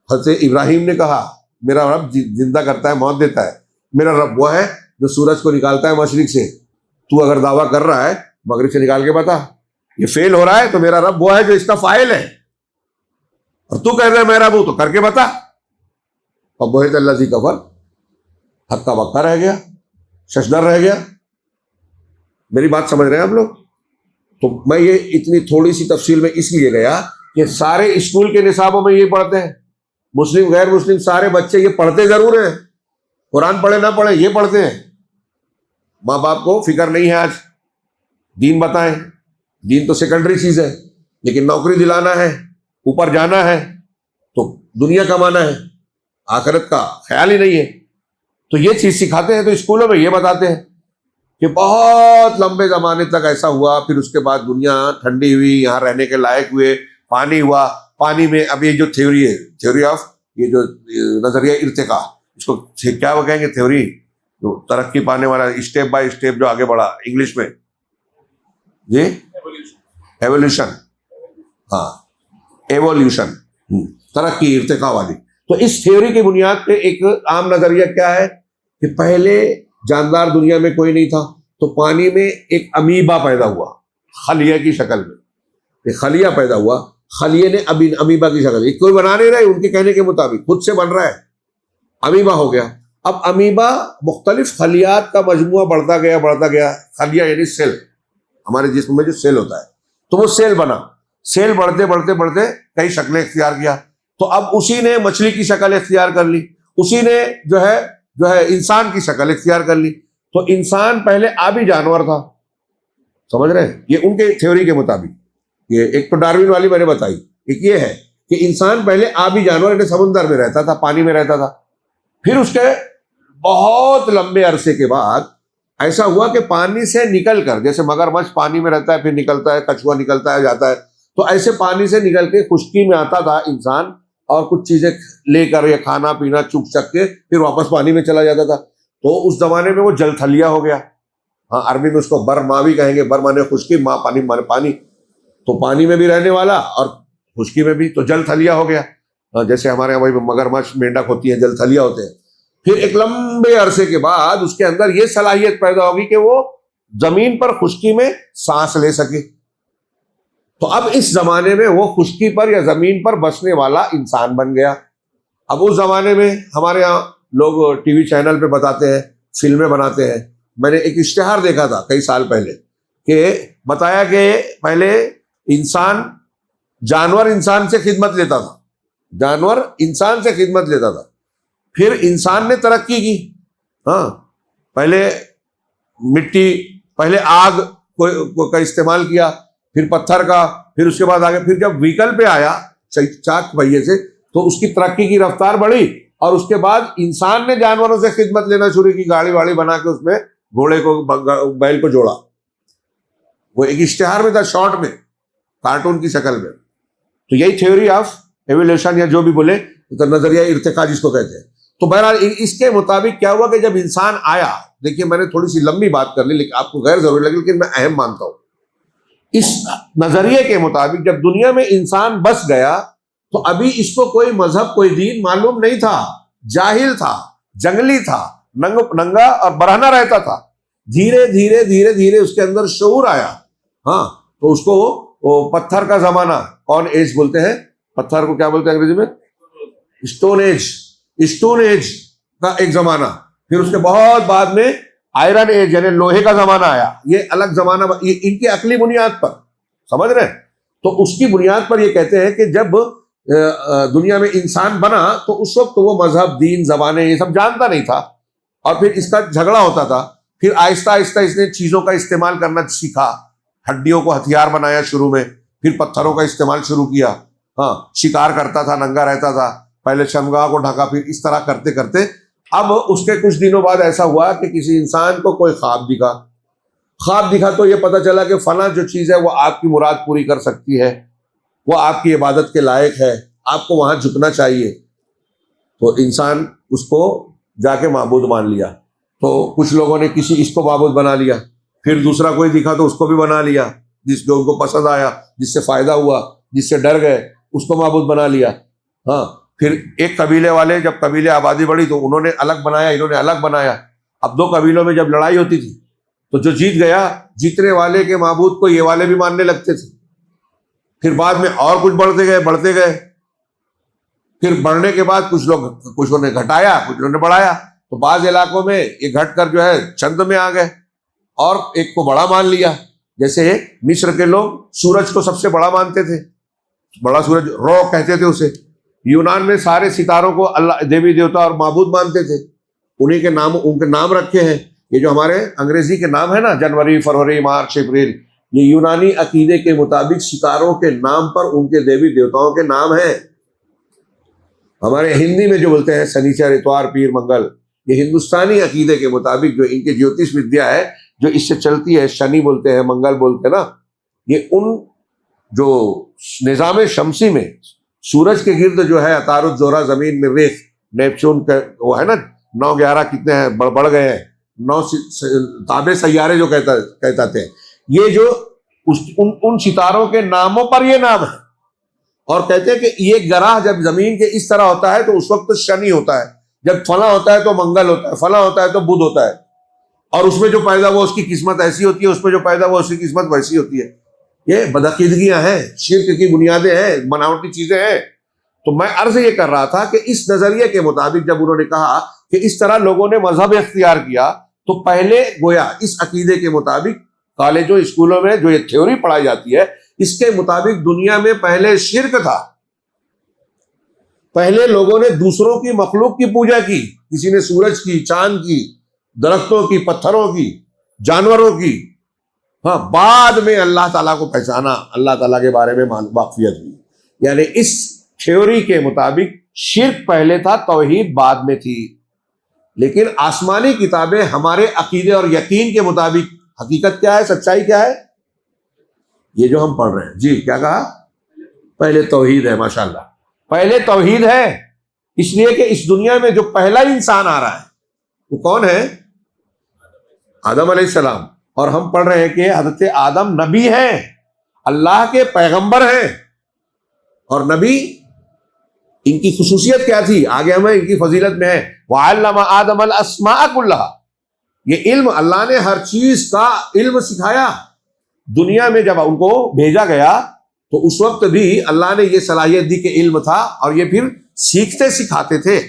حضرت ابراہیم نے کہا میرا رب زندہ کرتا ہے، موت دیتا ہے. میرا رب وہ ہے جو سورج کو نکالتا ہے مشرق سے. تو اگر دعویٰ کر رہا ہے مغرب سے نکال کے بتا. یہ فعل ہو رہا ہے تو میرا رب وہ ہے جو اس کا فاعل ہے، اور تو کہہ رہا ہے میرا رب، تو کر کے بتا. اب بہت اللہ ذی کفر، ہکا بکا رہ گیا، ششدر رہ گیا. میری بات سمجھ رہے ہیں آپ لوگ؟ تو میں یہ اتنی تھوڑی سی تفصیل میں اس لیے گیا کہ سارے اسکول کے نصابوں میں یہ پڑھتے ہیں، مسلم غیر مسلم سارے بچے یہ پڑھتے ضرور ہیں، قرآن پڑھے نہ پڑھے یہ پڑھتے ہیں. ماں باپ کو فکر نہیں ہے آج دین بتائیں. دین تو سیکنڈری چیز ہے، لیکن نوکری دلانا ہے، اوپر جانا ہے، تو دنیا کمانا ہے، آخرت کا خیال ہی نہیں ہے. تو یہ چیز سکھاتے ہیں. تو اسکولوں میں یہ بتاتے ہیں کہ بہت لمبے زمانے تک ایسا ہوا، پھر اس کے بعد دنیا ٹھنڈی ہوئی، یہاں رہنے کے لائق ہوئے، پانی ہوا، پانی میں اب یہ جو تھیوری ہے، تھیوری آف، یہ جو نظریہ ارتقاء، اس کو کیا وہ کہیں گے، تھیوری جو ترقی پانے والا، اسٹیپ بائی اسٹیپ جو آگے بڑھا، انگلش میں جی ایولیوشن. ہاں ایولیوشن، ترقی ارتقاء والی. تو اس تھیوری کی بنیاد پہ ایک عام نظریہ کیا ہے کہ پہلے جاندار دنیا میں کوئی نہیں تھا، تو پانی میں ایک امیبا پیدا ہوا خلیہ کی شکل میں، ایک خلیہ پیدا ہوا، خلیے نے امیبا کی شکل، کوئی بنا نہیں رہا ہے، ان کے کہنے کے مطابق خود سے بن رہا ہے، امیبا ہو گیا۔ اب امیبا مختلف خلیات کا مجموعہ بڑھتا گیا، خلیہ یعنی سیل، ہمارے جسم میں جو سیل ہوتا ہے، تو وہ سیل بنا، سیل بڑھتے کئی شکلیں اختیار کیا، تو اب اسی نے مچھلی کی شکل اختیار کر لی، اسی نے جو ہے انسان کی شکل اختیار کر لی۔ تو انسان پہلے آبی جانور تھا، سمجھ رہے ہیں، یہ ان کے تھیوری کے مطابق، یہ ایک تو ڈاروین والی میں نے بتائی، ایک یہ ہے کہ انسان پہلے آبی جانور یعنی سمندر میں رہتا تھا، پانی میں رہتا تھا، پھر اس کے بہت لمبے عرصے کے بعد ایسا ہوا کہ پانی سے نکل کر، جیسے مگرمچھ پانی میں رہتا ہے پھر نکلتا ہے، کچھوا نکلتا ہے جاتا ہے، تو ایسے پانی سے نکل کے خشکی میں آتا تھا انسان، اور کچھ چیزیں لے کر یا کھانا پینا چک کے پھر واپس پانی میں چلا جاتا تھا، تو اس زمانے میں وہ جل تھلیا ہو گیا۔ ہاں، عربی میں اس کو بر ماوی کہیں گے، بر مانے خشکی، ماں پانی مانے پانی، تو پانی میں بھی رہنے والا اور خشکی میں بھی، تو جل تھلیا ہو گیا۔ جیسے ہمارے یہاں وہی مگرمچھ مینڈک ہوتی ہیں، جل تھلیا ہوتے ہیں۔ پھر ایک لمبے عرصے کے بعد اس کے اندر یہ صلاحیت پیدا ہوگی کہ وہ زمین پر خشکی میں سانس لے سکے، تو اب اس زمانے میں وہ خشکی پر یا زمین پر بسنے والا انسان بن گیا۔ اب اس زمانے میں ہمارے یہاں لوگ ٹی وی چینل پہ بتاتے ہیں، فلمیں بناتے ہیں، میں نے ایک اشتہار دیکھا تھا کئی سال پہلے کہ بتایا کہ پہلے جانور انسان سے خدمت لیتا تھا، جانور انسان سے خدمت لیتا تھا، پھر انسان نے ترقی کی، ہاں، پہلے مٹی، پہلے آگ کا استعمال کیا، پھر پتھر کا، پھر اس کے بعد آگے، پھر جب وہیکل پہ آیا چاک پہیے سے، تو اس کی ترقی کی رفتار بڑھی، اور اس کے بعد انسان نے جانوروں سے خدمت لینا شروع کی، گاڑی واڑی بنا کے اس میں گھوڑے کو، بیل کو جوڑا۔ وہ ایک اشتہار میں تھا، شارٹ میں، کارٹون کی شکل میں۔ تو یہی تھیوری آف ایولیوشن یا جو بھی بولے، نظریہ ارتقاء جس کو کہتے ہیں۔ تو بہرحال اس کے مطابق کیا ہوا کہ جب انسان آیا، دیکھیے میں نے تھوڑی سی لمبی بات کر لی، لیکن آپ کو غیر ضروری لگی، لیکن میں اہم مانتا ہوں۔ اس نظریے کے مطابق جب دنیا میں انسان بس گیا تو ابھی اس کو کوئی مذہب، کوئی دین معلوم نہیں تھا، جاہل تھا، جنگلی تھا، ننگا اور برہنہ رہتا تھا۔ دھیرے دھیرے اس کے اندر شعور آیا، ہاں، تو اس کو وہ پتھر کا زمانہ، کون ایج بولتے ہیں پتھر کو، کیا بولتے ہیں انگریزی میں؟ اسٹون ایج کا ایک زمانہ، پھر اس کے بہت بعد میں آئرن ایج یعنی لوہے کا زمانہ آیا۔ یہ الگ زمانہ، ان کی عقلی بنیاد پر، سمجھ رہے ہیں؟ تو اس کی بنیاد پر یہ کہتے ہیں کہ جب دنیا میں انسان بنا تو اس وقت وہ مذہب، دین، زبانیں یہ سب جانتا نہیں تھا، اور پھر اس کا جھگڑا ہوتا تھا۔ پھر آہستہ آہستہ اس نے چیزوں کا استعمال کرنا سیکھا، ہڈیوں کو ہتھیار بنایا شروع میں، پھر پتھروں کا استعمال شروع کیا، ہاں، شکار کرتا تھا، ننگا رہتا تھا، پہلے شرمگاہ کو ڈھکا، پھر اس طرح کرتے کرتے اب اس کے کچھ دنوں بعد ایسا ہوا کہ کسی انسان کو کوئی خواب دکھا تو یہ پتہ چلا کہ فلاں جو چیز ہے وہ آپ کی مراد پوری کر سکتی ہے، وہ آپ کی عبادت کے لائق ہے، آپ کو وہاں جھکنا چاہیے۔ تو انسان اس کو جا کے معبود مان لیا۔ تو کچھ لوگوں نے اس کو معبود بنا لیا، پھر دوسرا کوئی دکھا تو اس کو بھی بنا لیا، جو ان کو پسند آیا، جس سے فائدہ ہوا، جس سے ڈر گئے، اس کو معبود بنا لیا۔ ہاں، پھر ایک قبیلے والے، جب قبیلے آبادی بڑھی تو انہوں نے الگ بنایا، انہوں نے الگ بنایا۔ اب دو قبیلوں میں جب لڑائی ہوتی تھی تو جو جیت گیا، جیتنے والے کے معبود کو یہ والے بھی ماننے لگتے تھے۔ پھر بعد میں اور کچھ بڑھتے گئے، پھر بڑھنے کے بعد کچھ نے گھٹایا، کچھ نے بڑھایا، تو بعض علاقوں میں یہ گھٹ کر جو ہے چند میں آ گئے، اور ایک کو بڑا مان لیا۔ جیسے مصر کے لوگ سورج کو سب سے بڑا مانتے تھے، بڑا سورج رو کہتے تھے اسے۔ یونان میں سارے ستاروں کو اللہ، دیوی دیوتا اور معبود مانتے تھے، ان کے نام رکھے ہیں۔ یہ جو ہمارے انگریزی کے نام ہے نا، جنوری، فروری، مارچ، اپریل، یہ یونانی عقیدے کے مطابق ستاروں کے نام پر ان کے دیوی دیوتاؤں کے نام ہیں۔ ہمارے ہندی میں جو بولتے ہیں سنیچر، اتوار، پیر، منگل، یہ ہندوستانی عقیدے کے مطابق جو ان کے جیوتش ودیا ہے جو اس سے چلتی ہے، شنی بولتے ہیں، منگل بولتے ہیں نا، یہ ان جو نظام شمسی میں سورج کے گرد جو ہے عطارد، زہرہ، زمین، مریخ، نیپچون کا وہ ہے نا 9 11 کتنے ہیں، بڑھ گئے ہیں، 9 تابع سیارے جو کہتے ہیں، یہ جو ان ستاروں کے ناموں پر یہ نام ہے۔ اور کہتے ہیں کہ یہ گرہ جب زمین کے اس طرح ہوتا ہے تو اس وقت شنی ہوتا ہے، جب فلاں ہوتا ہے تو منگل ہوتا ہے، فلاں ہوتا ہے تو بدھ ہوتا ہے۔ اور اس میں جو پیدا ہوا اس کی قسمت ایسی ہوتی ہے، اس میں جو پیدا ہوا اس کی قسمت ویسی ہوتی ہے. یہ بدعقیدگیاں ہیں، شرک کی بنیادیں ہیں، بناوٹی چیزیں ہیں. تو میں عرض یہ کر رہا تھا کہ اس نظریے کے مطابق جب انہوں نے کہا کہ اس طرح لوگوں نے مذہب اختیار کیا، تو پہلے گویا اس عقیدے کے مطابق کالجوں اسکولوں میں جو یہ تھیوری پڑھائی جاتی ہے، اس کے مطابق دنیا میں پہلے شرک تھا. پہلے لوگوں نے دوسروں کی مخلوق کی پوجا کی، کسی نے سورج کی، چاند کی، درختوں کی، پتھروں کی، جانوروں کی. ہاں، بعد میں اللہ تعالیٰ کو پہچانا، اللہ تعالیٰ کے بارے میں واقفیت ہوئی. یعنی اس تھیوری کے مطابق شرک پہلے تھا، توحید بعد میں تھی. لیکن آسمانی کتابیں ہمارے عقیدے اور یقین کے مطابق حقیقت کیا ہے، سچائی کیا ہے، یہ جو ہم پڑھ رہے ہیں. جی کیا کہا؟ پہلے توحید ہے. ماشاءاللہ، پہلے توحید ہے. اس لیے کہ اس دنیا میں جو پہلا انسان آ رہا ہے وہ کون ہے؟ آدم علیہ السلام. اور ہم پڑھ رہے ہیں کہ حضرت آدم نبی ہیں، اللہ کے پیغمبر ہیں. اور نبی، ان کی خصوصیت کیا تھی آگے ہمیں ان کی فضیلت میں ہے. وَعَلَّمَ آدَمَ الْأَسْمَاءَ كُلَّهَا، یہ علم اللہ نے ہر چیز کا علم سکھایا. دنیا میں جب ان کو بھیجا گیا تو اس وقت بھی اللہ نے یہ صلاحیت دی کہ علم تھا، اور یہ پھر سیکھتے سکھاتے تھے.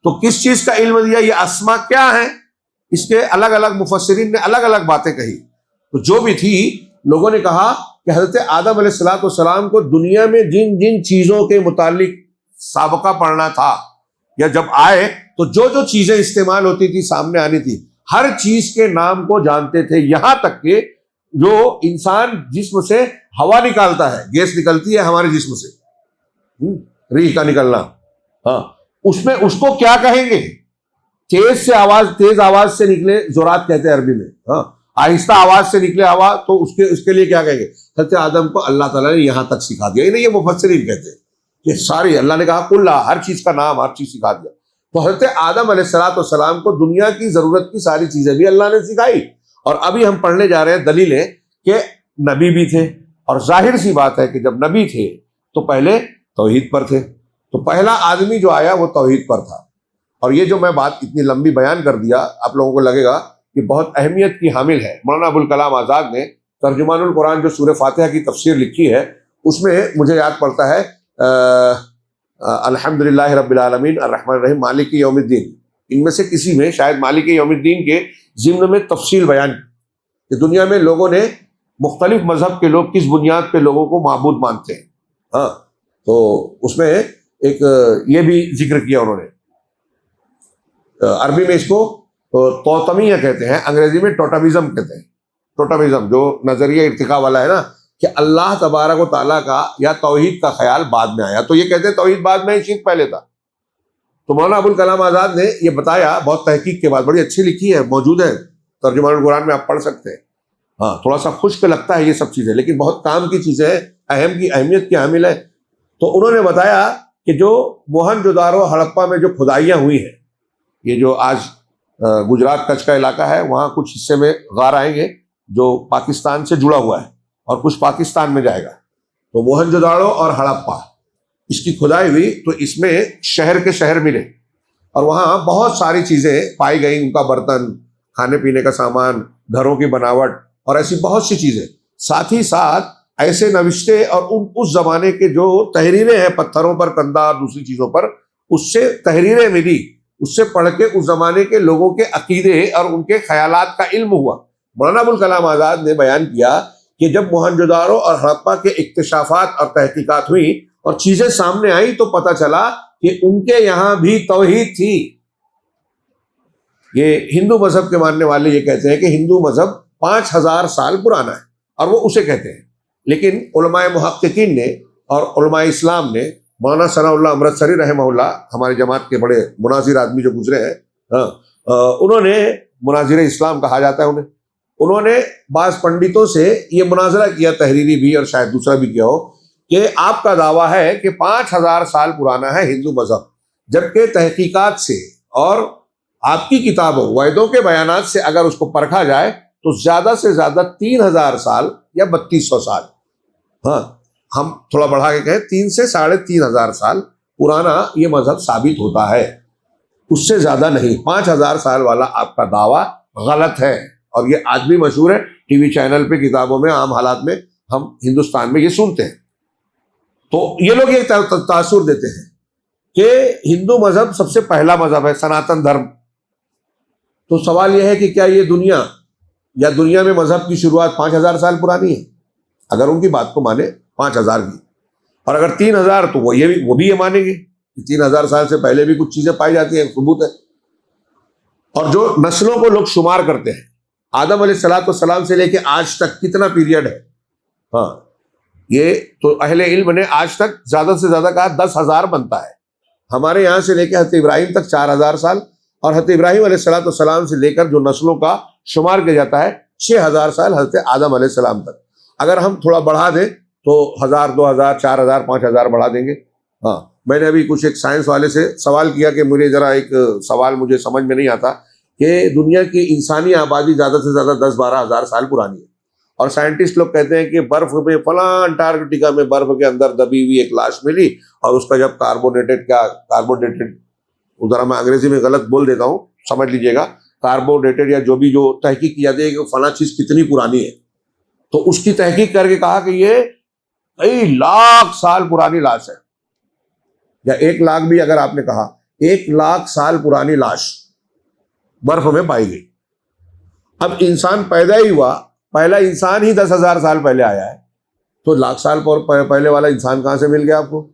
تو کس چیز کا علم دیا؟ یہ اسماء کیا ہیں، اس کے الگ الگ مفسرین نے الگ الگ باتیں کہی. تو جو بھی تھی، لوگوں نے کہا کہ حضرت آدم علیہ السلام کو دنیا میں جن جن چیزوں کے متعلق سابقہ پڑھنا تھا، یا جب آئے تو جو جو چیزیں استعمال ہوتی تھی سامنے آنی تھی، ہر چیز کے نام کو جانتے تھے. یہاں تک کہ جو انسان جسم سے ہوا نکالتا ہے، گیس نکلتی ہے ہمارے جسم سے، ریح کا نکلنا، ہاں، اس میں اس کو کیا کہیں گے؟ تیز آواز سے نکلے ذرات کہتے ہیں عربی میں. ہاں، آہستہ آواز سے نکلے ہوا تو اس کے لیے کیا کہیں گے؟ حضرت آدم کو اللہ تعالیٰ نے یہاں تک سکھا دیا. یہ مفسرین کہتے ہیں کہ ساری اللہ نے کہا کل، ہر چیز کا نام، ہر چیز سکھا دیا. تو حضرت آدم علیہ السلام کو دنیا کی ضرورت کی ساری چیزیں بھی اللہ نے سکھائی. اور ابھی ہم پڑھنے جا رہے ہیں دلیلیں کہ نبی بھی تھے، اور ظاہر سی بات ہے کہ جب نبی تھے تو پہلے توحید پر تھے. تو پہلا آدمی جو آیا وہ توحید پر تھا. اور یہ جو میں بات اتنی لمبی بیان کر دیا، آپ لوگوں کو لگے گا کہ بہت اہمیت کی حامل ہے. مولانا ابوالکلام آزاد نے ترجمان القرآن جو سورہ فاتحہ کی تفسیر لکھی ہے، اس میں مجھے یاد پڑتا ہے الحمدللہ رب العالمین الرحمن الرحیم مالک یوم الدین، ان میں سے کسی میں شاید مالک یوم الدین کے ضمن میں تفصیل بیان کی کہ دنیا میں لوگوں نے مختلف مذہب کے لوگ کس بنیاد پہ لوگوں کو معبود مانتے ہیں. ہاں، تو اس میں ایک یہ بھی ذکر کیا انہوں نے. عربی میں اس کو توتمیہ کہتے ہیں، انگریزی میں ٹوٹمزم کہتے ہیں. ٹوٹمزم جو نظریہ ارتقاء والا ہے نا، کہ اللہ تبارک و تعالیٰ کا یا توحید کا خیال بعد میں آیا. تو یہ کہتے ہیں توحید بعد میں، شرک پہلے تھا. تو مولانا ابوالکلام آزاد نے یہ بتایا، بہت تحقیق کے بعد، بڑی اچھی لکھی ہے، موجود ہے ترجمان القرآن میں، آپ پڑھ سکتے ہیں. ہاں، تھوڑا سا خشک لگتا ہے یہ سب چیزیں، لیکن بہت کام کی چیزیں ہیں، اہمیت کی حامل ہے. تو انہوں نے بتایا کہ جو موہنجودارو ہڑپا میں جو کھدائیاں ہوئی ہیں، یہ جو آج گجرات کچھ کا علاقہ ہے، وہاں کچھ حصے میں غار آئیں گے جو پاکستان سے جڑا ہوا ہے، اور کچھ پاکستان میں جائے گا. تو موہنجودارو اور ہڑپا، اس کی کھدائی ہوئی تو اس میں شہر کے شہر ملے، اور وہاں بہت ساری چیزیں پائی گئیں، ان کا برتن، کھانے پینے کا سامان، گھروں کی بناوٹ، اور ایسی بہت سی چیزیں. ساتھ ہی ساتھ ایسے نوشتے اور اس زمانے کے جو تحریریں ہیں پتھروں پر، کندہ اور دوسری چیزوں پر، اس سے تحریریں ملی، اس سے پڑھ کے اس زمانے کے لوگوں کے عقیدے اور ان کے خیالات کا علم ہوا. مولانا ابوالکلام آزاد نے بیان کیا کہ جب موہنجودارو اور ہڑپا کے اکتشافات اور تحقیقات ہوئی اور چیزیں سامنے آئیں تو پتہ چلا کہ ان کے یہاں بھی توحید تھی. یہ ہندو مذہب کے ماننے والے یہ کہتے ہیں کہ ہندو مذہب 5000 سال پرانا ہے، اور وہ اسے کہتے ہیں. لیکن علماء محققین نے اور علماء اسلام نے، مولانا ثناء اللہ امرتسری رحمہ اللہ، ہماری جماعت کے بڑے مناظر آدمی جو گزرے ہیں، انہوں نے مناظر اسلام کہا جاتا ہے انہوں نے بعض پنڈتوں سے یہ مناظرہ کیا، تحریری بھی اور شاید دوسرا بھی کیا ہو، کہ آپ کا دعویٰ ہے کہ 5000 سال پرانا ہے ہندو مذہب، جبکہ تحقیقات سے اور آپ کی کتابوں ویدوں کے بیانات سے اگر اس کو پرکھا جائے تو زیادہ سے زیادہ 3000 سال یا 3200 سال، ہاں ہم تھوڑا بڑھا کے کہیں 3 سے 3500 سال پرانا یہ مذہب ثابت ہوتا ہے، اس سے زیادہ نہیں. 5000 سال والا آپ کا دعویٰ غلط ہے. اور یہ آج بھی مشہور ہے، ٹی وی چینل پہ، کتابوں میں، عام حالات میں ہم ہندوستان میں یہ سنتے ہیں۔ تو یہ لوگ یہ تاثر دیتے ہیں کہ ہندو مذہب سب سے پہلا مذہب ہے، سناتن دھرم۔ تو سوال یہ ہے کہ کیا یہ دنیا میں مذہب کی شروعات 5000 سال پرانی ہے؟ اگر ان کی بات کو مانے 5000 کی، اور اگر 3000 تو وہ بھی یہ مانیں گے کہ 3000 سال سے پہلے بھی کچھ چیزیں پائی جاتی ہیں، ثبوت ہے۔ اور جو نسلوں کو لوگ شمار کرتے ہیں، آدم علیہ السلام سے لے کے آج تک کتنا پیریڈ ہے؟ ہاں، یہ تو اہل علم نے آج تک زیادہ سے زیادہ کہا 10,000 بنتا ہے۔ ہمارے یہاں سے لے کے حضرت ابراہیم تک 4000 سال، اور حضرت ابراہیم علیہ السلام سے لے کر جو نسلوں کا شمار کیا جاتا ہے 6000 سال حضرت آدم علیہ السلام تک۔ اگر ہم تھوڑا بڑھا دیں تو 1000 2000 4000 5000 بڑھا دیں گے۔ ہاں، میں نے ابھی کچھ ایک سائنس والے سے سوال کیا کہ مجھے ذرا ایک سوال مجھے سمجھ میں نہیں آتا کہ دنیا کی انسانی آبادی زیادہ سے زیادہ 10-12 ہزار سال پرانی ہے، اور سائنٹسٹ لوگ کہتے ہیں کہ برف میں فلاں انٹارکٹیکا میں برف کے اندر دبی ہوئی ایک لاش ملی، اور اس کا جب کاربونیٹڈ ذرا میں انگریزی میں غلط بول دیتا ہوں، سمجھ لیجئے گا، کاربونیٹڈ یا جو تحقیق کی جاتی ہے کہ فلاں چیز کتنی پرانی ہے، تو اس کی تحقیق کر کے کہا کہ یہ کئی لاکھ سال پرانی لاش ہے، یا 1 لاکھ بھی اگر آپ نے کہا، 1 لاکھ سال پرانی لاش برف میں پائی گئی۔ اب انسان پیدا ہی ہوا، پہلا انسان ہی 10,000 سال پہلے آیا ہے، تو 1 لاکھ سال پہلے والا انسان کہاں سے مل گیا آپ کو؟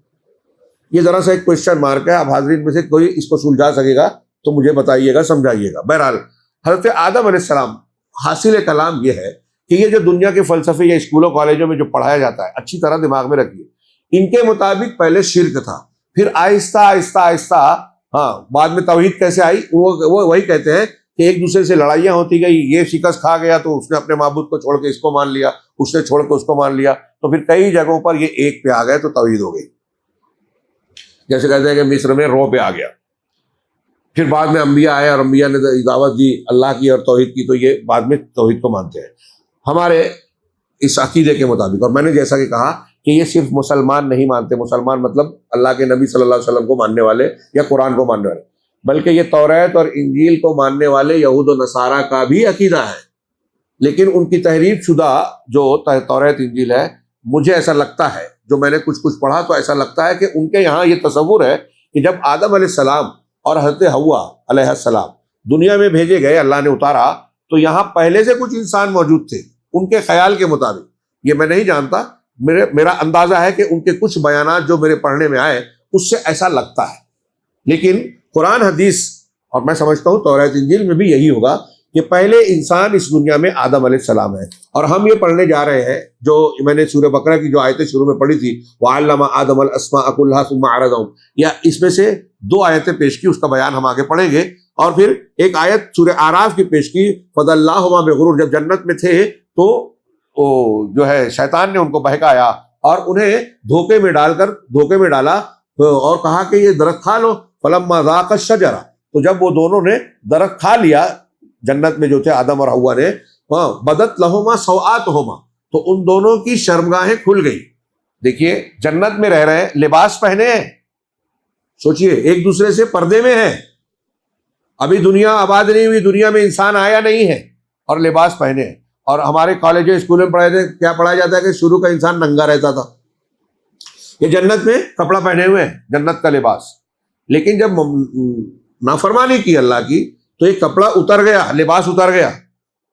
یہ ذرا سا ایک کوشچن مارک ہے، اب حاضرین میں سے کوئی اس کو سلجھا سکے گا تو مجھے بتائیے گا، سمجھائیے گا۔ بہرحال حضرت آدم علیہ السلام، حاصل کلام یہ ہے کہ یہ جو دنیا کے فلسفے یا اسکولوں کالجوں میں جو پڑھایا جاتا ہے، اچھی طرح دماغ میں رکھیے، ان کے مطابق پہلے شرک تھا، پھر آہستہ آہستہ آہستہ بعد میں توحید کیسے آئی؟ وہ وہی کہتے ہیں کہ ایک دوسرے سے لڑائیاں ہوتی گئی، یہ شکست کھا گیا تو اس نے اپنے معبود کو چھوڑ کے اس کو مان لیا، اس نے چھوڑ کے اس کو مان لیا، تو پھر کئی جگہوں پر یہ ایک پہ آ گئے تو توحید ہو گئی۔ جیسے کہتے ہیں کہ مصر میں رو پہ آ گیا، پھر بعد میں انبیاء آئے اور انبیاء نے دعوت دی اللہ کی اور توحید کی، تو یہ بعد میں توحید کو مانتے ہیں ہمارے اس عقیدے کے مطابق۔ اور میں نے جیسا کہ کہا کہ یہ صرف مسلمان نہیں مانتے، مسلمان مطلب اللہ کے نبی صلی اللہ علیہ وسلم کو ماننے والے یا قرآن کو ماننے والے، بلکہ یہ توریت اور انجیل کو ماننے والے یہود و نصارہ کا بھی عقیدہ ہے، لیکن ان کی تحریف شدہ جو توریت انجیل ہے، مجھے ایسا لگتا ہے، جو میں نے کچھ پڑھا تو ایسا لگتا ہے کہ ان کے یہاں یہ تصور ہے کہ جب آدم علیہ السلام اور حضرت حوا علیہ السلام دنیا میں بھیجے گئے، اللہ نے اتارا، تو یہاں پہلے سے کچھ انسان موجود تھے ان کے خیال کے مطابق۔ یہ میں نہیں جانتا، میرا اندازہ ہے کہ ان کے کچھ بیانات جو میرے پڑھنے میں آئے اس سے ایسا لگتا ہے، لیکن قرآن حدیث اور میں سمجھتا ہوں توریت انجیل میں بھی یہی ہوگا کہ پہلے انسان اس دنیا میں آدم علیہ السلام ہے۔ اور ہم یہ پڑھنے جا رہے ہیں جو میں نے سورہ بقرہ کی جو آیتیں شروع میں پڑھی تھی، وَعَلَّمَ آدَمَ الْأَسْمَاءَ كُلَّهَا ثُمَّ عَرَضَهُمْ، یا اس میں سے 2 آیتیں پیش کی، اس کا بیان ہم آگے پڑھیں گے، اور پھر ایک آیت سورہ اعراف کی پیش کی، فَضَلَّاهُمَا بِغُرُورٍ، جب جنت میں تھے تو جو ہے شیطان نے ان کو بہکایا اور انہیں دھوکے میں ڈالا اور کہا کہ یہ درخت کھا لو، فَلَمَّا ذَاقَا الشَّجَرَةَ، تو جب وہ دونوں نے درخت کھا لیا جنت میں جو تھے آدم اور حوا نے، بدت لہما سوآتہما، تو ان دونوں کی شرمگاہیں کھل گئی۔ دیکھیے جنت میں رہ رہے ہیں، لباس پہنے ہیں، سوچئے ایک دوسرے سے پردے میں ہیں، ابھی دنیا آباد نہیں ہوئی، دنیا میں انسان آیا نہیں ہے اور لباس پہنے ہیں۔ اور ہمارے کالج اسکول میں پڑھائے تھے، کیا پڑھایا جاتا ہے کہ شروع کا انسان ننگا رہتا تھا، یہ جنت میں کپڑا پہنے ہوئے ہیں، جنت کا لباس، لیکن جب نافرمانی کی اللہ کی تو یہ کپڑا اتر گیا، لباس اتر گیا،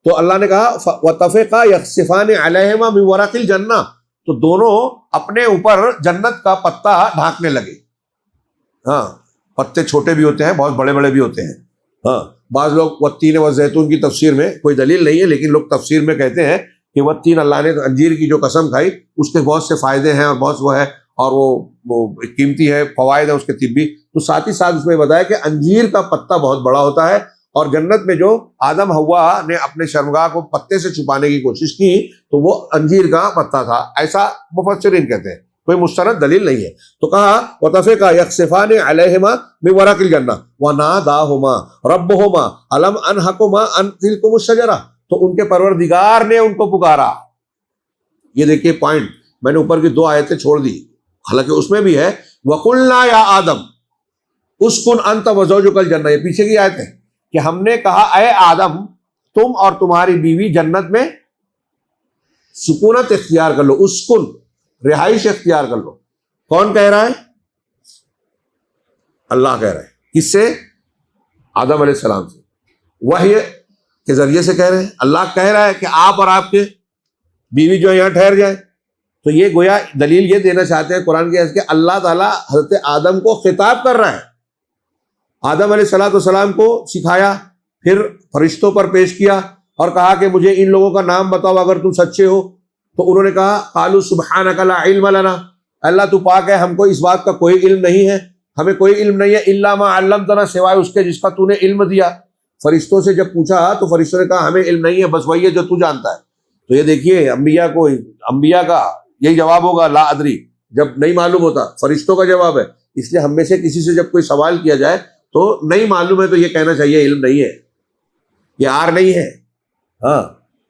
تو اللہ نے کہا وَطَفِقَا يَخْصِفَانِ عَلَيْهِمَا مِنْ وَرَقِ الْجَنَّةِ، تو دونوں اپنے اوپر جنت کا پتا ڈھانکنے لگے۔ ہاں، پتے چھوٹے بھی ہوتے ہیں، بہت بڑے بڑے بھی ہوتے ہیں۔ ہاں، بعض لوگ والتین والزیتون کی تفسیر میں کوئی دلیل نہیں ہے، لیکن لوگ تفسیر میں کہتے ہیں کہ والتین، اللہ نے انجیر کی جو قسم کھائی اس کے بہت سے فائدے ہیں اور بہت وہ ہے، اور وہ قیمتی ہے، فوائد ہیں اس کے طبی، تو ساتھ ہی ساتھ اس میں بتایا کہ انجیر کا پتا بہت بڑا ہوتا ہے، اور جنت میں جو آدم حوا نے اپنے شرمگاہ کو پتے سے چھپانے کی کوشش کی تو وہ انجیر کا پتا تھا، ایسا مفسرین کہتے ہیں، کوئی مستند دلیل نہیں ہے۔ تو کہا وَطَفِقَا يَخْصِفَانِ عَلَيْهِمَا مِنْ وَرَقِ الْجَنَّةِ وَنَادَاهُمَا رَبُّهُمَا أَلَمْ أَنْهَكُمَا عَنْ تِلْكُمُ الشَّجَرَةِ، تو ان کے پروردگار نے ان کو پکارا۔ یہ دیکھیے پوائنٹ، میں نے اوپر کی 2 آیتیں چھوڑ دی، حالانکہ اس میں بھی ہے وَقُلْنَا يَا آدَمْ اُسْكُنْ أَنْتَ وَزَوْجُكَ الْجَنَّةَ، یہ پیچھے کی آیت ہے کہ ہم نے کہا اے آدم تم اور تمہاری بیوی جنت میں سکونت اختیار کر لو، اسکن، رہائش اختیار کر لو۔ کون کہہ رہا ہے؟ اللہ کہہ رہا ہے۔ کس سے؟ آدم علیہ السلام سے، وحی کے ذریعے سے کہہ رہے ہیں۔ اللہ کہہ رہا ہے کہ آپ اور آپ کے بیوی جو یہاں ٹھہر جائیں۔ تو یہ گویا دلیل یہ دینا چاہتے ہیں قرآن کے کہ اللہ تعالیٰ حضرت آدم کو خطاب کر رہا ہے۔ آدم علیہ السلام کو سکھایا، پھر فرشتوں پر پیش کیا اور کہا کہ مجھے ان لوگوں کا نام بتاؤ اگر تم سچے ہو۔ تو انہوں نے کہا قالوا سبحانک لا علم لنا، اللہ تو پاک ہے، ہم کو اس بات کا کوئی علم نہیں ہے، ہمیں کوئی علم نہیں ہے، الا ما علمتنا، سوائے اس کے جس کا تو نے علم دیا۔ فرشتوں سے جب پوچھا تو فرشتوں نے کہا ہمیں علم نہیں ہے، بس وہی ہے جو تو جانتا ہے۔ تو یہ دیکھیے انبیاء کا یہی جواب ہوگا، لا ادری، جب نہیں معلوم ہوتا۔ فرشتوں کا جواب ہے۔ اس لیے ہم میں سے کسی سے جب کوئی سوال کیا جائے تو نہیں معلوم ہے تو یہ کہنا چاہیے علم نہیں ہے، یہ آر نہیں ہے۔ ہاں،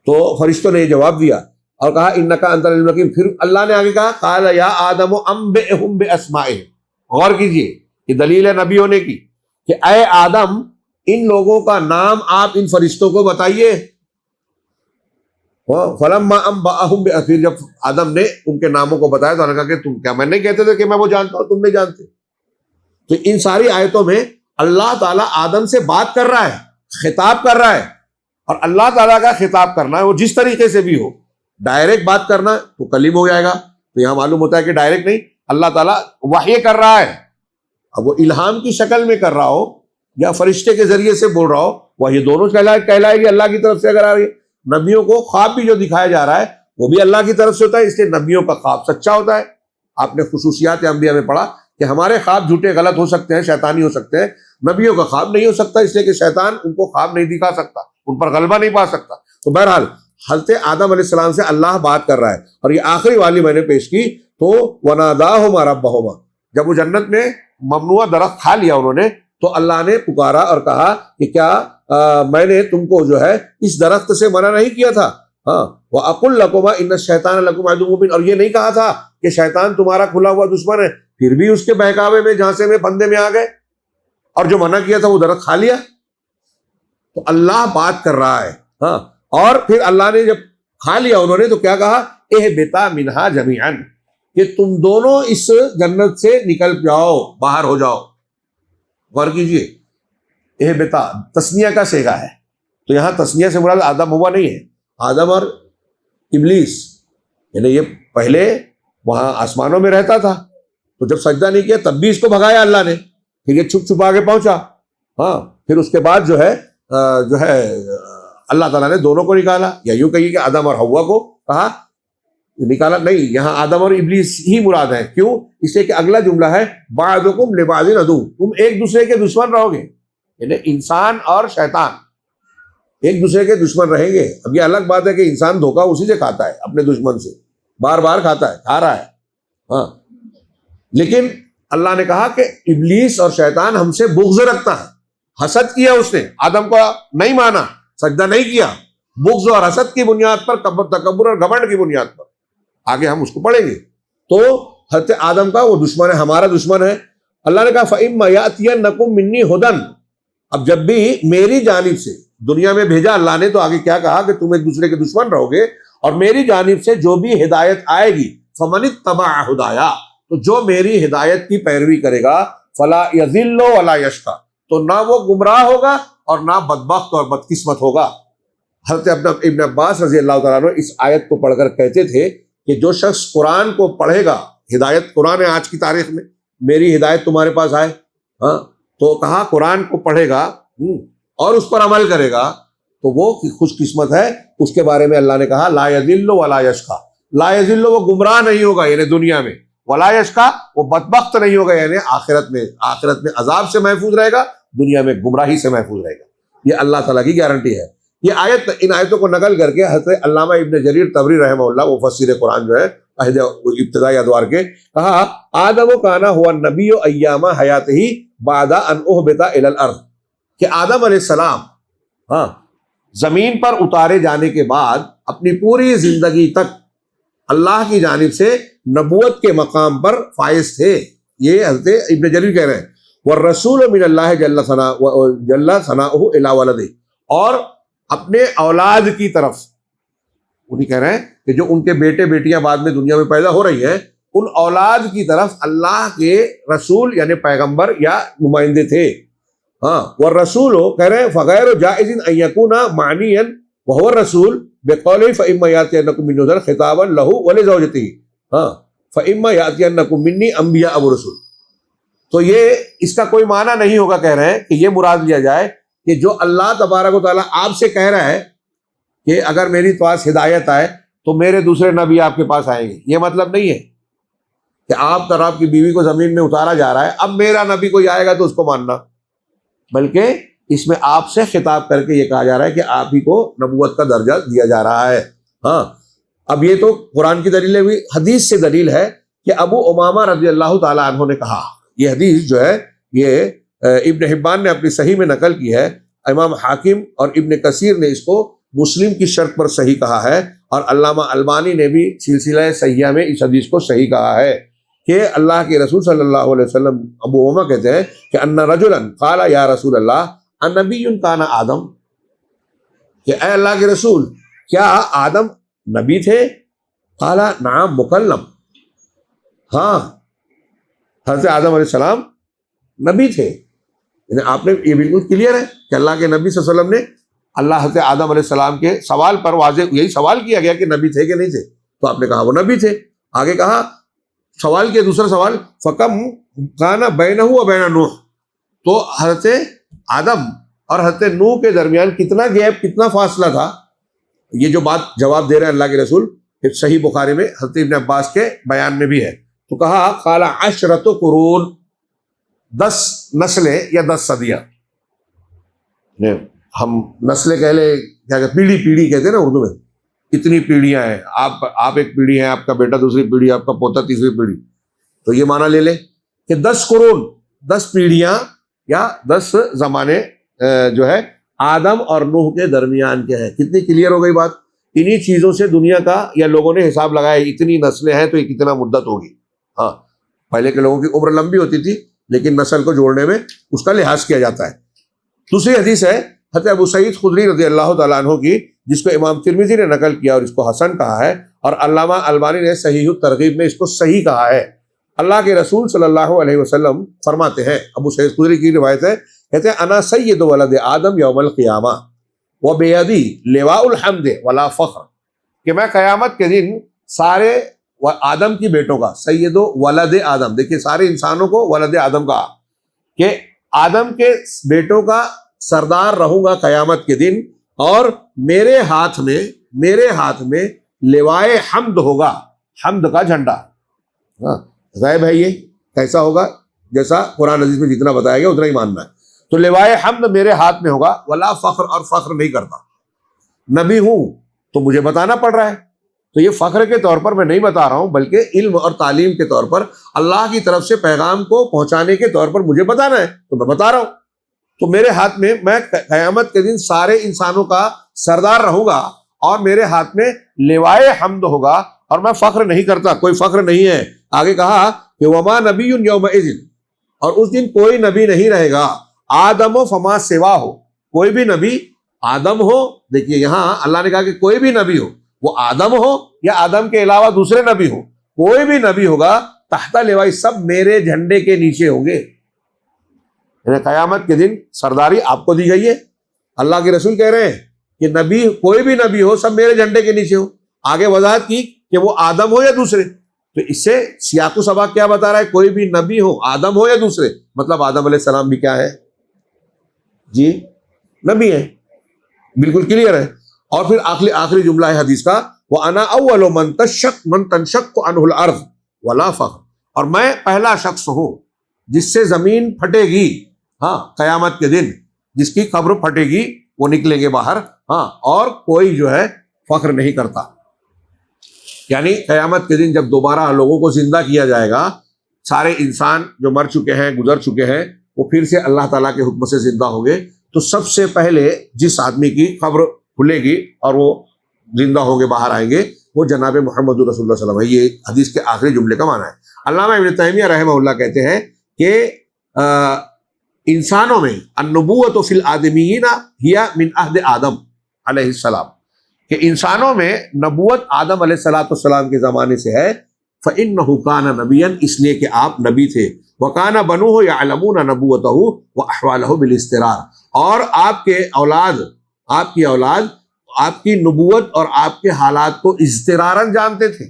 تو فرشتوں نے یہ جواب دیا اور کہا انک انت العلیم الحکیم۔ پھر اللہ نے آگے کہا قال یا آدم انبئہم باسمائہم۔ غور کیجیے، یہ دلیل ہے نبی ہونے کی کہ اے آدم ان لوگوں کا نام آپ ان فرشتوں کو بتائیے۔ فلما انبأہم، پھر جب آدم نے ان کے ناموں کو بتایا تو انہوں نے کہا کہ تم کیا میں نہیں کہتے تھے کہ میں وہ جانتا ہوں، تم نہیں جانتے؟ تو ان ساری آیتوں میں اللہ تعالیٰ آدم سے بات کر رہا ہے، خطاب کر رہا ہے۔ اور اللہ تعالیٰ کا خطاب کرنا ہے وہ جس طریقے سے بھی ہو، ڈائریکٹ بات کرنا تو کلیم ہو جائے گا۔ تو یہاں معلوم ہوتا ہے کہ ڈائریکٹ نہیں، اللہ تعالیٰ وحی کر رہا ہے۔ اب وہ الہام کی شکل میں کر رہا ہو یا فرشتے کے ذریعے سے بول رہا ہو، وحی دونوں کہلائے گی اللہ کی طرف سے اگر آ رہی ہے۔ نبیوں کو خواب بھی جو دکھایا جا رہا ہے وہ بھی اللہ کی طرف سے ہوتا ہے، اس لیے نبیوں کا خواب سچا ہوتا ہے۔ آپ نے خصوصیات انبیاء میں پڑھا کہ ہمارے خواب جھوٹے غلط ہو سکتے ہیں، شیطانی ہو سکتے ہیں، نبیوں کا خواب نہیں ہو سکتا، اس لیے کہ شیطان ان کو خواب نہیں دکھا سکتا، ان پر غلبہ نہیں پا سکتا۔ تو بہرحال حضرت آدم علیہ السلام سے اللہ بات کر رہا ہے۔ اور یہ آخری والی میں نے پیش کی تو وَنَادَاهُمَا رَبَّهُمَا، جب وہ جنت میں ممنوع درخت کھا لیا انہوں نے تو اللہ نے پکارا اور کہا کہ کیا میں نے تم کو جو ہے اس درخت سے منع نہیں کیا تھا؟ ہاں، وَأَقُلْ لَكُمَا إِنَّ الشَّيْطَانَ لَكُمْ عَدُوٌّ مُّبِينٌ، اور یہ نہیں کہا تھا کہ شیطان تمہارا کھلا ہوا دشمن ہے، پھر بھی اس کے بہکاوے میں جھانسے میں پھندے میں آ گئے اور جو منع کیا تھا وہ درخت کھا لیا۔ تو اللہ بات کر رہا ہے۔ ہاں، اور پھر اللہ نے جب کھا لیا انہوں نے تو کیا کہا اہبطا منہا جمیعاً، کہ تم دونوں اس جنت سے نکل جاؤ، باہر ہو جاؤ۔ غور کیجیے، اہبطا تسنیہ کا صیغہ ہے، تو یہاں تسنیہ سے مراد آدم ہوا نہیں ہے، آدم اور ابلیس، یعنی یہ پہلے وہاں آسمانوں میں رہتا تھا، تو جب سجدہ نہیں کیا تب بھی اس کو بھگایا اللہ نے، پھر یہ چھپ چھپا کے پہنچا۔ ہاں، پھر اس کے بعد جو ہے اللہ تعالیٰ نے دونوں کو نکالا، یا یوں کہیے کہ آدم اور حوا کو کہا نکالا نہیں، یہاں آدم اور ابلیس ہی مراد ہے۔ کیوں؟ اس لیے کہ اگلا جملہ ہے بعضکم لبعض عدو، تم ایک دوسرے کے دشمن رہو گے، یعنی انسان اور شیطان ایک دوسرے کے دشمن رہیں گے۔ اب یہ الگ بات ہے کہ انسان دھوکہ اسی سے کھاتا ہے، اپنے دشمن سے بار بار کھاتا ہے، کھا رہا ہے۔ ہاں، لیکن اللہ نے کہا کہ ابلیس اور شیطان ہم سے بغض رکھتا ہے، حسد کیا اس نے، آدم کو نہیں مانا، سجدہ نہیں کیا، بغض اور حسد کی بنیاد پر، تکبر اور گھمنڈ کی بنیاد پر۔ آگے ہم اس کو پڑھیں گے۔ تو حضرت آدم کا وہ دشمن ہے، ہمارا دشمن ہے۔ اللہ نے کہا فَإِمَّا يَأْتِيَنَّكُم مِّنِّي هُدًى، اب جب بھی میری جانب سے دنیا میں بھیجا اللہ نے، تو آگے کیا کہا کہ تم ایک دوسرے کے دشمن رہو گے، اور میری جانب سے جو بھی ہدایت آئے گی فَمَنِ اتَّبَعَ هُدَايَا، تو جو میری ہدایت کی پیروی کرے گا فَلَا يَضِلُّ وَلَا يَشْقَى، تو نہ وہ گمراہ ہوگا اور نہ بدبخت اور بدقسمت ہوگا۔ حضرت ابن عباس رضی اللہ تعالیٰ عنہ اس آیت کو پڑھ کر کہتے تھے کہ جو شخص قرآن کو پڑھے گا، ہدایت قرآن ہے آج کی تاریخ میں، میری ہدایت تمہارے پاس آئے، ہاں، تو کہا قرآن کو پڑھے گا اور اس پر عمل کرے گا تو وہ خوش قسمت ہے۔ اس کے بارے میں اللہ نے کہا لا یضل ولا یشقی، لا یضل وہ گمراہ نہیں ہوگا یعنی دنیا میں، ولا یشقی وہ بدبخت نہیں ہوگا یعنی آخرت میں عذاب سے محفوظ رہے گا، دنیا میں گمراہی سے محفوظ رہے گا۔ یہ اللہ تعالیٰ کی گارنٹی ہے۔ یہ آیت، ان آیتوں کو نقل کر کے حضرت علامہ ابن جریر طبری رحمہ اللہ، وہ مفسر قرآن جو ہے ابتدائی ادوار کے، کہا آدم کانا ہوا النبی ایام حیاتہ بعد ان اہبط الی الارض، کہ آدم علیہ السلام ہاں زمین پر اتارے جانے کے بعد اپنی پوری زندگی تک اللہ کی جانب سے نبوت کے مقام پر فائز تھے۔ یہ حضرت ابن جریر کہہ رہے ہیں والرسول من اللہ جل ثناؤہ الی ولدہ، اور اپنے اولاد کی طرف، انہیں کہہ رہے ہیں کہ جو ان کے بیٹے بیٹیاں بعد میں دنیا میں پیدا ہو رہی ہیں، ان اولاد کی طرف اللہ کے رسول یعنی پیغمبر یا نمائندے تھے. ہاں والرسول کہہ رہے ہیں فغیر جائز ان یکون معنیا وهو الرسول بقوله فإما يأتينكم مني نذر خطابا له ولزوجته ہاں فإما يأتينكم مني انبياء ورسل. تو یہ اس کا کوئی معنی نہیں ہوگا، کہہ رہے ہیں کہ یہ مراد لیا جائے کہ جو اللہ تبارک و تعالیٰ آپ سے کہہ رہا ہے کہ اگر میری پاس ہدایت آئے تو میرے دوسرے نبی آپ کے پاس آئیں گے، یہ مطلب نہیں ہے کہ آپ اور آپ کی بیوی کو زمین میں اتارا جا رہا ہے اب میرا نبی کوئی آئے گا تو اس کو ماننا، بلکہ اس میں آپ سے خطاب کر کے یہ کہا جا رہا ہے کہ آپ ہی کو نبوت کا درجہ دیا جا رہا ہے. ہاں اب یہ تو قرآن کی دلیل ہے، حدیث سے دلیل ہے کہ ابو امامہ رضی اللہ تعالیٰ عنہ نے کہا، یہ حدیث جو ہے یہ ابن حبان نے اپنی صحیح میں نقل کی ہے، امام حاکم اور ابن کثیر نے اس کو مسلم کی شرط پر صحیح کہا ہے، اور علامہ البانی نے بھی سلسلہ صحیحہ میں اس حدیث کو صحیح کہا ہے کہ اللہ کے رسول صلی اللہ علیہ وسلم ابو امامہ کہتے ہیں کہ ان رجلا قال یا رسول اللہ النبی کان آدم، کہ اے اللہ کے رسول کیا آدم نبی تھے؟ قال نعم مکلم، ہاں حضرت آدم علیہ السلام نبی تھے. یعنی آپ نے یہ بالکل کلیئر ہے کہ اللہ کے نبی صلی اللہ علیہ وسلم نے اللہ حضرت آدم علیہ السلام کے سوال پر واضح یہی سوال کیا گیا کہ نبی تھے کہ نہیں تھے، تو آپ نے کہا وہ نبی تھے. آگے کہا سوال کیا دوسرا سوال فکم کان بینہ و بین نوح، تو حضرت آدم اور حضرت نوح کے درمیان کتنا گیپ کتنا فاصلہ تھا. یہ جو بات جواب دے رہے ہیں اللہ کے رسول صحیح بخاری میں حضرت ابن عباس کے بیان میں بھی ہے. تو کہا قال عشرۃ قرون، 10 نسلیں یا 10 صدیاں. ہم نسلیں کہہ لیں کیا کہتے پیڑھی پیڑھی کہتے ہیں نا اردو میں، اتنی پیڑھیاں ہیں، آپ ایک پیڑھی ہیں، آپ کا بیٹا دوسری پیڑھی، آپ کا پوتا تیسری پیڑھی، تو یہ معنی لے لیں کہ 10 قرون 10 پیڑھیاں یا 10 زمانے جو ہے آدم اور نوح کے درمیان کے ہیں. کتنی کلیئر ہو گئی بات. انہی چیزوں سے دنیا کا یا لوگوں نے حساب لگایا اتنی نسلیں ہیں تو یہ کتنا مدت ہوگی. ہاں پہلے کے لوگوں کی عمر لمبی ہوتی تھی لیکن نسل کو جوڑنے میں اس کا لحاظ کیا جاتا ہے. دوسری حدیث ہے حضرت ابو سعید خدری رضی اللہ تعالیٰ عنہ کی، جس کو امام ترمذی نے نقل کیا اور اس کو حسن کہا ہے، اور علامہ البانی نے صحیح الترغیب میں اس کو صحیح کہا ہے. اللہ کے رسول صلی اللہ علیہ وسلم فرماتے ہیں، ابو سعید خدری کی روایت ہے، کہتے ہیں انا سید ولد آدم یوم القیامہ وبیدی لواء الحمد ولا فخر، کہ میں قیامت کے دن سارے آدم کی بیٹوں کا، سید ولد آدم، دیکھیے سارے انسانوں کو ولد آدم کہا، کہ آدم کے بیٹوں کا سردار رہوں گا قیامت کے دن، اور میرے ہاتھ میں لوائے حمد ہوگا، حمد کا جھنڈا. غائب ہے، یہ کیسا ہوگا؟ جیسا قرآن عزیز میں جتنا بتایا گیا اتنا ہی ماننا ہے. تو لوائے حمد میرے ہاتھ میں ہوگا، ولا فخر، اور فخر نہیں کرتا. نبی ہوں تو مجھے بتانا پڑ رہا ہے، تو یہ فخر کے طور پر میں نہیں بتا رہا ہوں، بلکہ علم اور تعلیم کے طور پر اللہ کی طرف سے پیغام کو پہنچانے کے طور پر مجھے بتانا ہے، تو میں بتا رہا ہوں. تو میرے ہاتھ میں قیامت کے دن سارے انسانوں کا سردار رہوں گا، اور میرے ہاتھ میں لوائے حمد ہوگا، اور میں فخر نہیں کرتا، کوئی فخر نہیں ہے. آگے کہا کہ وما نبی یومئذ، اور اس دن کوئی نبی نہیں رہے گا، آدم و فما سوا ہو، کوئی بھی نبی آدم ہو. دیکھیے یہاں اللہ نے کہا کہ کوئی بھی نبی ہو، وہ آدم ہو یا آدم کے علاوہ دوسرے نبی ہو، کوئی بھی نبی ہوگا تحت لوائی، سب میرے جھنڈے کے نیچے ہوں گے. یعنی قیامت کے دن سرداری آپ کو دی گئی ہے. اللہ کے رسول کہہ رہے ہیں کہ نبی کوئی بھی نبی ہو سب میرے جھنڈے کے نیچے ہو. آگے وضاحت کی کہ وہ آدم ہو یا دوسرے، تو اس سے سیاق و سباق کیا بتا رہا ہے؟ کوئی بھی نبی ہو، آدم ہو یا دوسرے، مطلب آدم علیہ السلام بھی کیا ہے جی؟ نبی ہے، بالکل کلیئر ہے. اور پھر آخری جملہ ہے حدیث کا، وَأَنَا أَوَّلُ مَن تَنشَقُّ عَنْهُ الْأَرْضُ وَلَا فَخْرٌ، اور میں پہلا شخص ہوں جس سے زمین پھٹے گی. ہاں قیامت کے دن جس کی قبر پھٹے گی وہ نکلیں گے باہر. ہاں اور کوئی جو ہے فخر نہیں کرتا. یعنی قیامت کے دن جب دوبارہ لوگوں کو زندہ کیا جائے گا، سارے انسان جو مر چکے ہیں، گزر چکے ہیں، وہ پھر سے اللہ تعالیٰ کے حکم سے زندہ ہوں گے. تو سب سے پہلے جس آدمی کی قبر کھلے گی اور وہ زندہ ہوں گے، باہر آئیں گے، وہ جناب محمد رسول اللہ صلی اللہ علیہ وسلم ہے. یہ حدیث کے آخری جملے کا معنی ہے. علامہ ابن تیمیہ رحمہ اللہ کہتے ہیں کہ انسانوں میں النبوۃ فی الآدمیین ہی من عہد آدم، علیہ السلام کہ انسانوں میں نبوت آدم علیہ السلام کے زمانے سے ہے. فَإِنَّهُ كَانَ نَبِيًّا، اس لیے کہ آپ نبی تھے. وَكَانَ بَنُوهُ يَعْلَمُونَ نَبُوَّتَهُ وَأَحْوَالَهُ بِالِاسْتِرَارِ، اور آپ کی اولاد آپ کی نبوت اور آپ کے حالات کو اضطراراً جانتے تھے.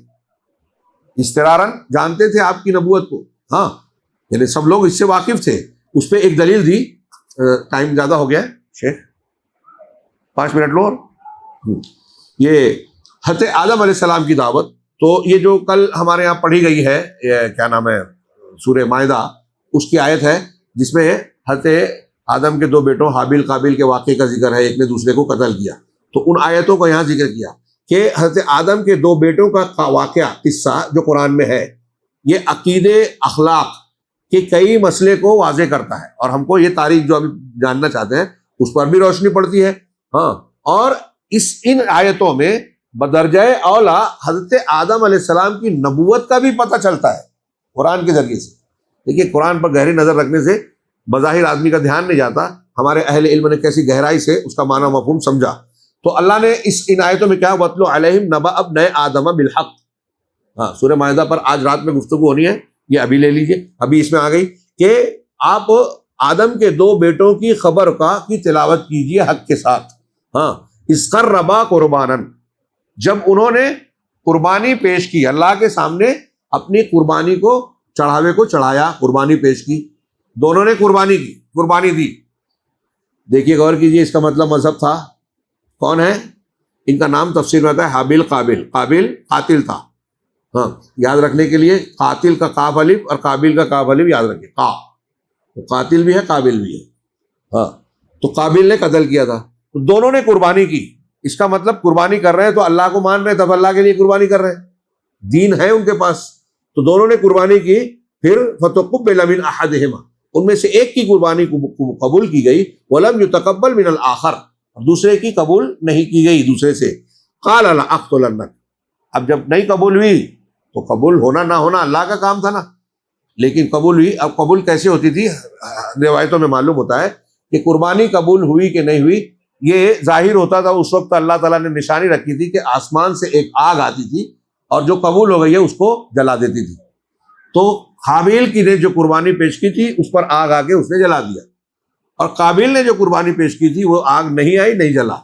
اضطراراً جانتے تھے آپ کی نبوت کو. ہاں یعنی سب لوگ اس سے واقف تھے. اس پہ ایک دلیل دی. ٹائم زیادہ ہو گیا ہے شیخ، 5 منٹ لو. یہ حضرت آدم علیہ السلام کی دعوت، تو یہ جو کل ہمارے یہاں پڑھی گئی ہے، یہ کیا نام ہے، سورہ مائدہ، اس کی آیت ہے جس میں حضرت آدم کے 2 بیٹوں حابیل قابیل کے واقعے کا ذکر ہے. ایک نے دوسرے کو قتل کیا، تو ان آیتوں کو یہاں ذکر کیا کہ حضرت آدم کے 2 بیٹوں کا واقعہ قصہ جو قرآن میں ہے، یہ عقیدے اخلاق کے کئی مسئلے کو واضح کرتا ہے، اور ہم کو یہ تاریخ جو ابھی جاننا چاہتے ہیں اس پر بھی روشنی پڑتی ہے. ہاں، اور ان آیتوں میں بدرجہ اولا حضرت آدم علیہ السلام کی نبوت کا بھی پتہ چلتا ہے قرآن کے ذریعے سے. دیکھیے قرآن پر گہری نظر رکھنے سے بظاہر آدمی کا دھیان نہیں جاتا، ہمارے اہل علم نے کیسی گہرائی سے اس کا معنی مفہوم سمجھا. تو اللہ نے ان آیتوں میں کیا، وَاتْلُ عَلَيْهِمْ نَبَأَ ابْنَيْ آدَمَ بِالْحَقِّ. ہاں، سورہ مائدہ پر آج رات میں گفتگو ہونی ہے، یہ ابھی لے لیجئے. ابھی اس میں آ گئی کہ آپ آدم کے 2 بیٹوں کی خبر کی تلاوت کیجئے حق کے ساتھ. ہاں، اِذْ قَرَّبَا قُرْبَانًا، جب انہوں نے قربانی پیش کی اللہ کے سامنے، اپنی قربانی کو، چڑھاوے کو چڑھایا، قربانی پیش کی. دونوں نے قربانی دی. دیکھیے غور کیجئے، اس کا مطلب مذہب تھا. کون ہے؟ ان کا نام تفسیر میں آتا ہے حابیل قابیل. قابیل قاتل تھا. ہاں، یاد رکھنے کے لیے قاتل کا قاف الف اور قابیل کا قاف الف یاد رکھیں. تو قاتل بھی ہے، قابل بھی ہے. ہاں، تو قابیل نے قتل کیا تھا، تو دونوں نے قربانی کی. اس کا مطلب قربانی کر رہے ہیں تو اللہ کو مان رہے ہیں، تب اللہ کے لیے قربانی کر رہے ہیں، دین ہے ان کے پاس. تو دونوں نے قربانی کی. پھر فَتُقُبِّلَ مِنْ أَحَدِهِمَا، ان میں سے ایک کی قربانی کو قبول کی گئی. وَلَمْ يُتَقَبَّلْ مِنَ الْآخَرِ، دوسرے کی قبول نہیں کی گئی دوسرے سے. قَالَ لَأَقْتُلَنَّكَ، اب جب نہیں قبول ہوئی تو قبول ہونا نہ ہونا اللہ کا کام تھا نا، لیکن قبول ہوئی. اب قبول کیسے ہوتی تھی؟ روایتوں میں معلوم ہوتا ہے کہ قربانی قبول ہوئی کہ نہیں ہوئی یہ ظاہر ہوتا تھا. اس وقت اللہ تعالیٰ نے نشانی رکھی تھی کہ آسمان سے ایک آگ آتی تھی اور جو قبول ہو گئی ہے اس کو جلا دیتی تھی. تو حابیل کی نے جو قربانی پیش کی تھی اس پر آگ آ کے اس نے جلا دیا، اور قابیل نے جو قربانی پیش کی تھی وہ آگ نہیں آئی، نہیں جلا.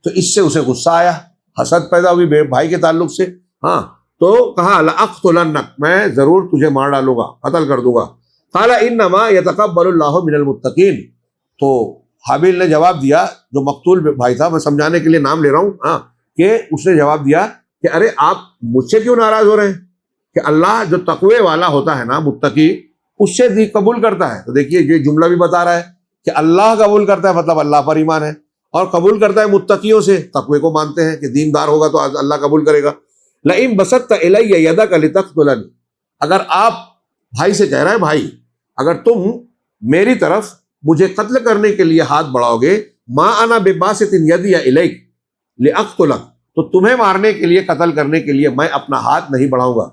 تو اس سے اسے غصہ آیا، حسد پیدا ہوئی بھائی کے تعلق سے. ہاں، تو کہا لَأَقْتُلَنَّكَ، میں ضرور تجھے مار ڈالوں گا، قتل کر دوں گا. قَالَ إِنَّمَا يَتَقَبَّلُ اللَّهُ مِنَ الْمُتَّقِينَ، تو حابیل نے جواب دیا، جو مقتول بھائی تھا، میں سمجھانے کے لیے نام لے رہا ہوں، ہاں، کہ اس نے جواب دیا کہ ارے آپ مجھ سے کیوں ناراض ہو رہے ہیں کہ اللہ جو تقوی والا ہوتا ہے نا، متقی، اس سے قبول کرتا ہے. تو دیکھیے یہ جملہ بھی بتا رہا ہے کہ اللہ قبول کرتا ہے، مطلب اللہ پر ایمان ہے، اور قبول کرتا ہے متقیوں سے، تقوی کو مانتے ہیں کہ دیندار ہوگا تو اللہ قبول کرے گا. لَئِن بَسَطْتَ إِلَيَّ يَدَكَ لِتَقْتُلَنِي، اگر آپ بھائی سے کہہ رہے ہیں بھائی، اگر تم میری طرف مجھے قتل کرنے کے لیے ہاتھ بڑھاؤ گے، مَا أَنَا بِبَاسِطٍ يَدِيَ إِلَيْكَ لِأَقْتُلَكَ، تو تمہیں مارنے کے لیے، قتل کرنے کے لیے میں اپنا ہاتھ نہیں بڑھاؤں گا.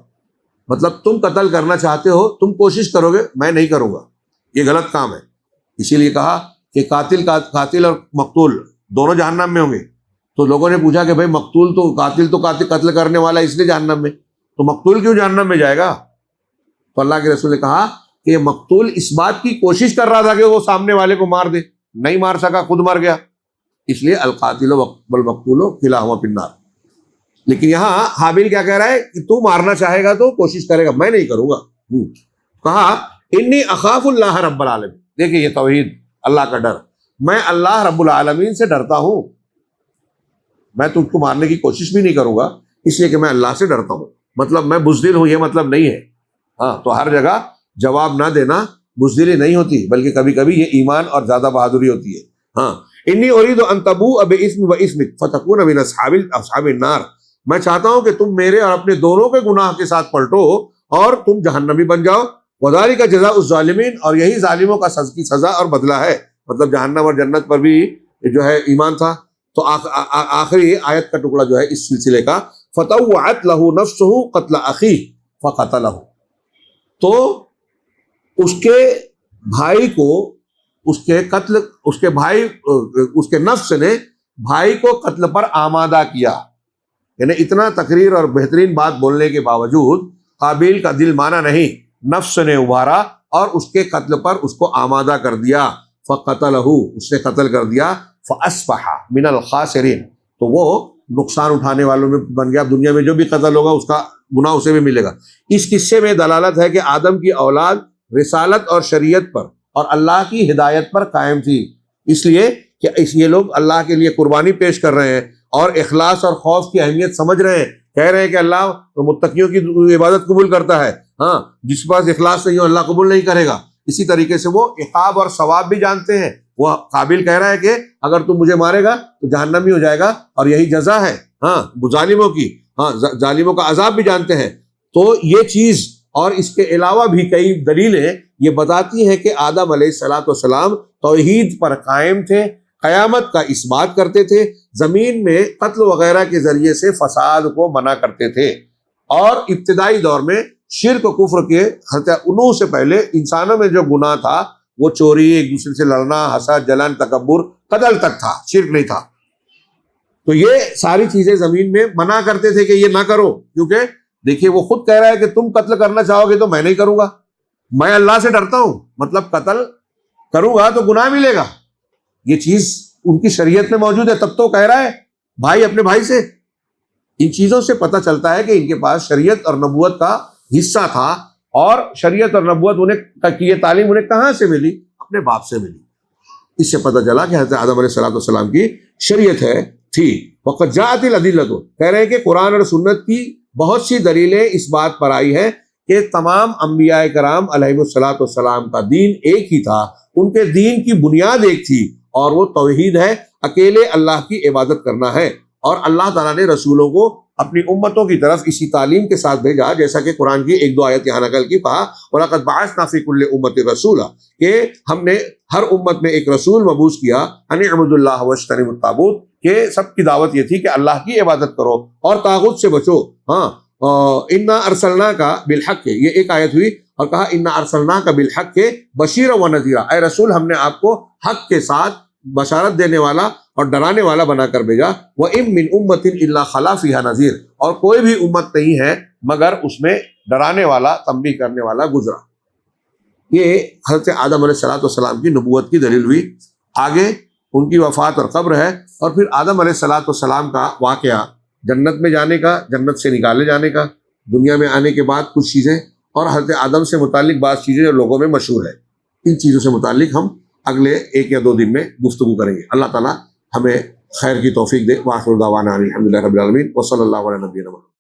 مطلب تم قتل کرنا چاہتے ہو، تم کوشش کرو گے، میں نہیں کروں گا، یہ غلط کام ہے. اسی لیے کہا کہ قاتل اور مقتول دونوں جہنم میں ہوں گے. تو لوگوں نے پوچھا کہ بھائی مقتول تو قاتل قتل کرنے والا اس لیے جہنم میں، تو مقتول کیوں جہنم میں جائے گا؟ تو اللہ کے رسول نے کہا کہ یہ مقتول اس بات کی کوشش کر رہا تھا کہ وہ سامنے والے کو مار دے، نہیں مار سکا، خود مر گیا، اس لیے القاتل والمقتول کلاہما فی النار. لیکن یہاں حابیل کیا کہہ رہا ہے کہ تو مارنا چاہے گا تو کوشش کرے گا، میں نہیں کروں گا. کہا انی اخاف اللہ رب العالمین، دیکھیں یہ توحید، اللہ کا ڈر، میں اللہ رب العالمین سے ڈرتا ہوں، میں تم کو مارنے کی کوشش بھی نہیں کروں گا، اس لیے کہ میں اللہ سے ڈرتا ہوں. مطلب میں بزدل ہوں یہ مطلب نہیں ہے. ہاں، تو ہر جگہ جواب نہ دینا بزدلی نہیں ہوتی، بلکہ کبھی کبھی یہ ایمان اور زیادہ بہادری ہوتی ہے. ہاں، انی اريد ان تبوء باسمی واسمک فتکون من اصحاب النار، میں چاہتا ہوں کہ تم میرے اور اپنے دونوں کے گناہ کے ساتھ پلٹو اور تم جہنمی بن جاؤ. وذالک جزاء الظالمین، اور یہی ظالموں کا سزا اور بدلہ ہے. مطلب جہنم اور جنت پر بھی جو ہے ایمان تھا. تو آخری آیت کا ٹکڑا جو ہے اس سلسلے کا، فطوعت له نفسه قتل اخیہ فقتلہ، تو اس کے بھائی کو اس کے قتل، اس کے بھائی، اس کے نفس نے بھائی کو قتل پر آمادہ کیا، یعنی اتنا تقریر اور بہترین بات بولنے کے باوجود قابیل کا دل مانا نہیں، نفس نے ابھارا اور اس کے قتل پر اس کو آمادہ کر دیا، فقتلہ، اس نے قتل کر دیا، فاصبح من الخاسرین، تو وہ نقصان اٹھانے والوں میں بن گیا، دنیا میں جو بھی قتل ہوگا اس کا گناہ اسے بھی ملے گا۔ اس قصے میں دلالت ہے کہ آدم کی اولاد رسالت اور شریعت پر اور اللہ کی ہدایت پر قائم تھی، اس لیے کہ یہ لوگ اللہ کے لیے قربانی پیش کر رہے ہیں اور اخلاص اور خوف کی اہمیت سمجھ رہے ہیں، کہہ رہے ہیں کہ اللہ متقیوں کی عبادت قبول کرتا ہے، ہاں جس کے پاس اخلاص نہیں ہو اللہ قبول نہیں کرے گا۔ اسی طریقے سے وہ عقاب اور ثواب بھی جانتے ہیں، وہ قابل کہہ رہا ہے کہ اگر تم مجھے مارے گا تو جہنمی ہو جائے گا اور یہی جزا ہے، ہاں ظالموں کی، ہاں ظالموں کا عذاب بھی جانتے ہیں۔ تو یہ چیز اور اس کے علاوہ بھی کئی دلیلیں یہ بتاتی ہیں کہ آدم علیہ السلام توحید پر قائم تھے، قیامت کا اس بات کرتے تھے، زمین میں قتل وغیرہ کے ذریعے سے فساد کو منع کرتے تھے، اور ابتدائی دور میں شرک و کفر کے انہوں سے پہلے انسانوں میں جو گناہ تھا وہ چوری، ایک دوسرے سے لڑنا، حسد، جلن، تکبر، قتل تک تھا، شرک نہیں تھا۔ تو یہ ساری چیزیں زمین میں منع کرتے تھے کہ یہ نہ کرو، کیونکہ دیکھیے وہ خود کہہ رہا ہے کہ تم قتل کرنا چاہو گے تو میں نہیں کروں گا، میں اللہ سے ڈرتا ہوں، مطلب قتل کروں گا تو گناہ ملے گا، یہ چیز ان کی شریعت میں موجود ہے، تب تو کہہ رہا ہے بھائی اپنے بھائی سے۔ ان چیزوں سے پتہ چلتا ہے کہ ان کے پاس شریعت اور نبوت کا حصہ تھا، اور شریعت اور نبوت انہیں کی یہ تعلیم انہیں کہاں سے ملی؟ اپنے باپ سے ملی۔ اس سے پتہ چلا کہ حضرت آدم علیہ السلام کی شریعت تھی۔ وقد جاءت الادلۃ، کہہ رہے ہیں کہ قرآن اور سنت کی بہت سی دلیلیں اس بات پر آئی ہے کہ تمام انبیاء کرام علیہ السلام کا دین ایک ہی تھا، ان کے دین کی بنیاد ایک تھی، اور وہ توحید ہے، اکیلے اللہ کی عبادت کرنا ہے، اور اللہ تعالیٰ نے رسولوں کو اپنی امتوں کی طرف اسی تعلیم کے ساتھ بھیجا، جیسا کہ قرآن کی ایک دو آیت یہاں نقل کی، کہا وَلَقَدْ بَعَثْنَا فِي كُلِّ أُمَّةٍ رَسُولًا، کہ ہم نے ہر امت میں ایک رسول مبعوث کیا، أَنِ اعْبُدُوا اللَّهَ وَاجْتَنِبُوا الطَّاغُوتَ، کہ سب کی دعوت یہ تھی کہ اللہ کی عبادت کرو اور طاغوت سے بچو۔ ہاں اِنَّا أَرْسَلْنَاكَ بِالْحَقِّ، یہ ایک آیت ہوئی، اور کہا اِنَّا أَرْسَلْنَاكَ بِالْحَقِّ بَشِيرًا وَنَذِيرًا، اے رسول ہم نے آپ کو حق کے ساتھ بشارت دینے والا اور ڈرانے والا بنا کر بھیجا۔ وَإِن مِّنْ أُمَّةٍ إِلَّا خَلَا فِيهَا نَذِيرٌ، اور کوئی بھی امت نہیں ہے مگر اس میں ڈرانے والا، تنبیہ کرنے والا گزرا۔ یہ حضرت آدم علیہ السلام کی نبوت کی دلیل ہوئی۔ آگے ان کی وفات اور قبر ہے، اور پھر آدم علیہ السلام کا واقعہ، جنت میں جانے کا، جنت سے نکالے جانے کا، دنیا میں آنے کے بعد کچھ چیزیں، اور حضرت آدم سے متعلق بعض چیزیں جو لوگوں میں مشہور ہے۔ ان چیزوں سے متعلق ہم اگلے 1 یا 2 دن میں گفتگو کریں گے۔ اللہ تعالیٰ ہمیں خیر کی توفیق دے۔ وآخر دعوانا الحمدللہ رب العالمین، وصلی اللہ علیہ نبینا محمد۔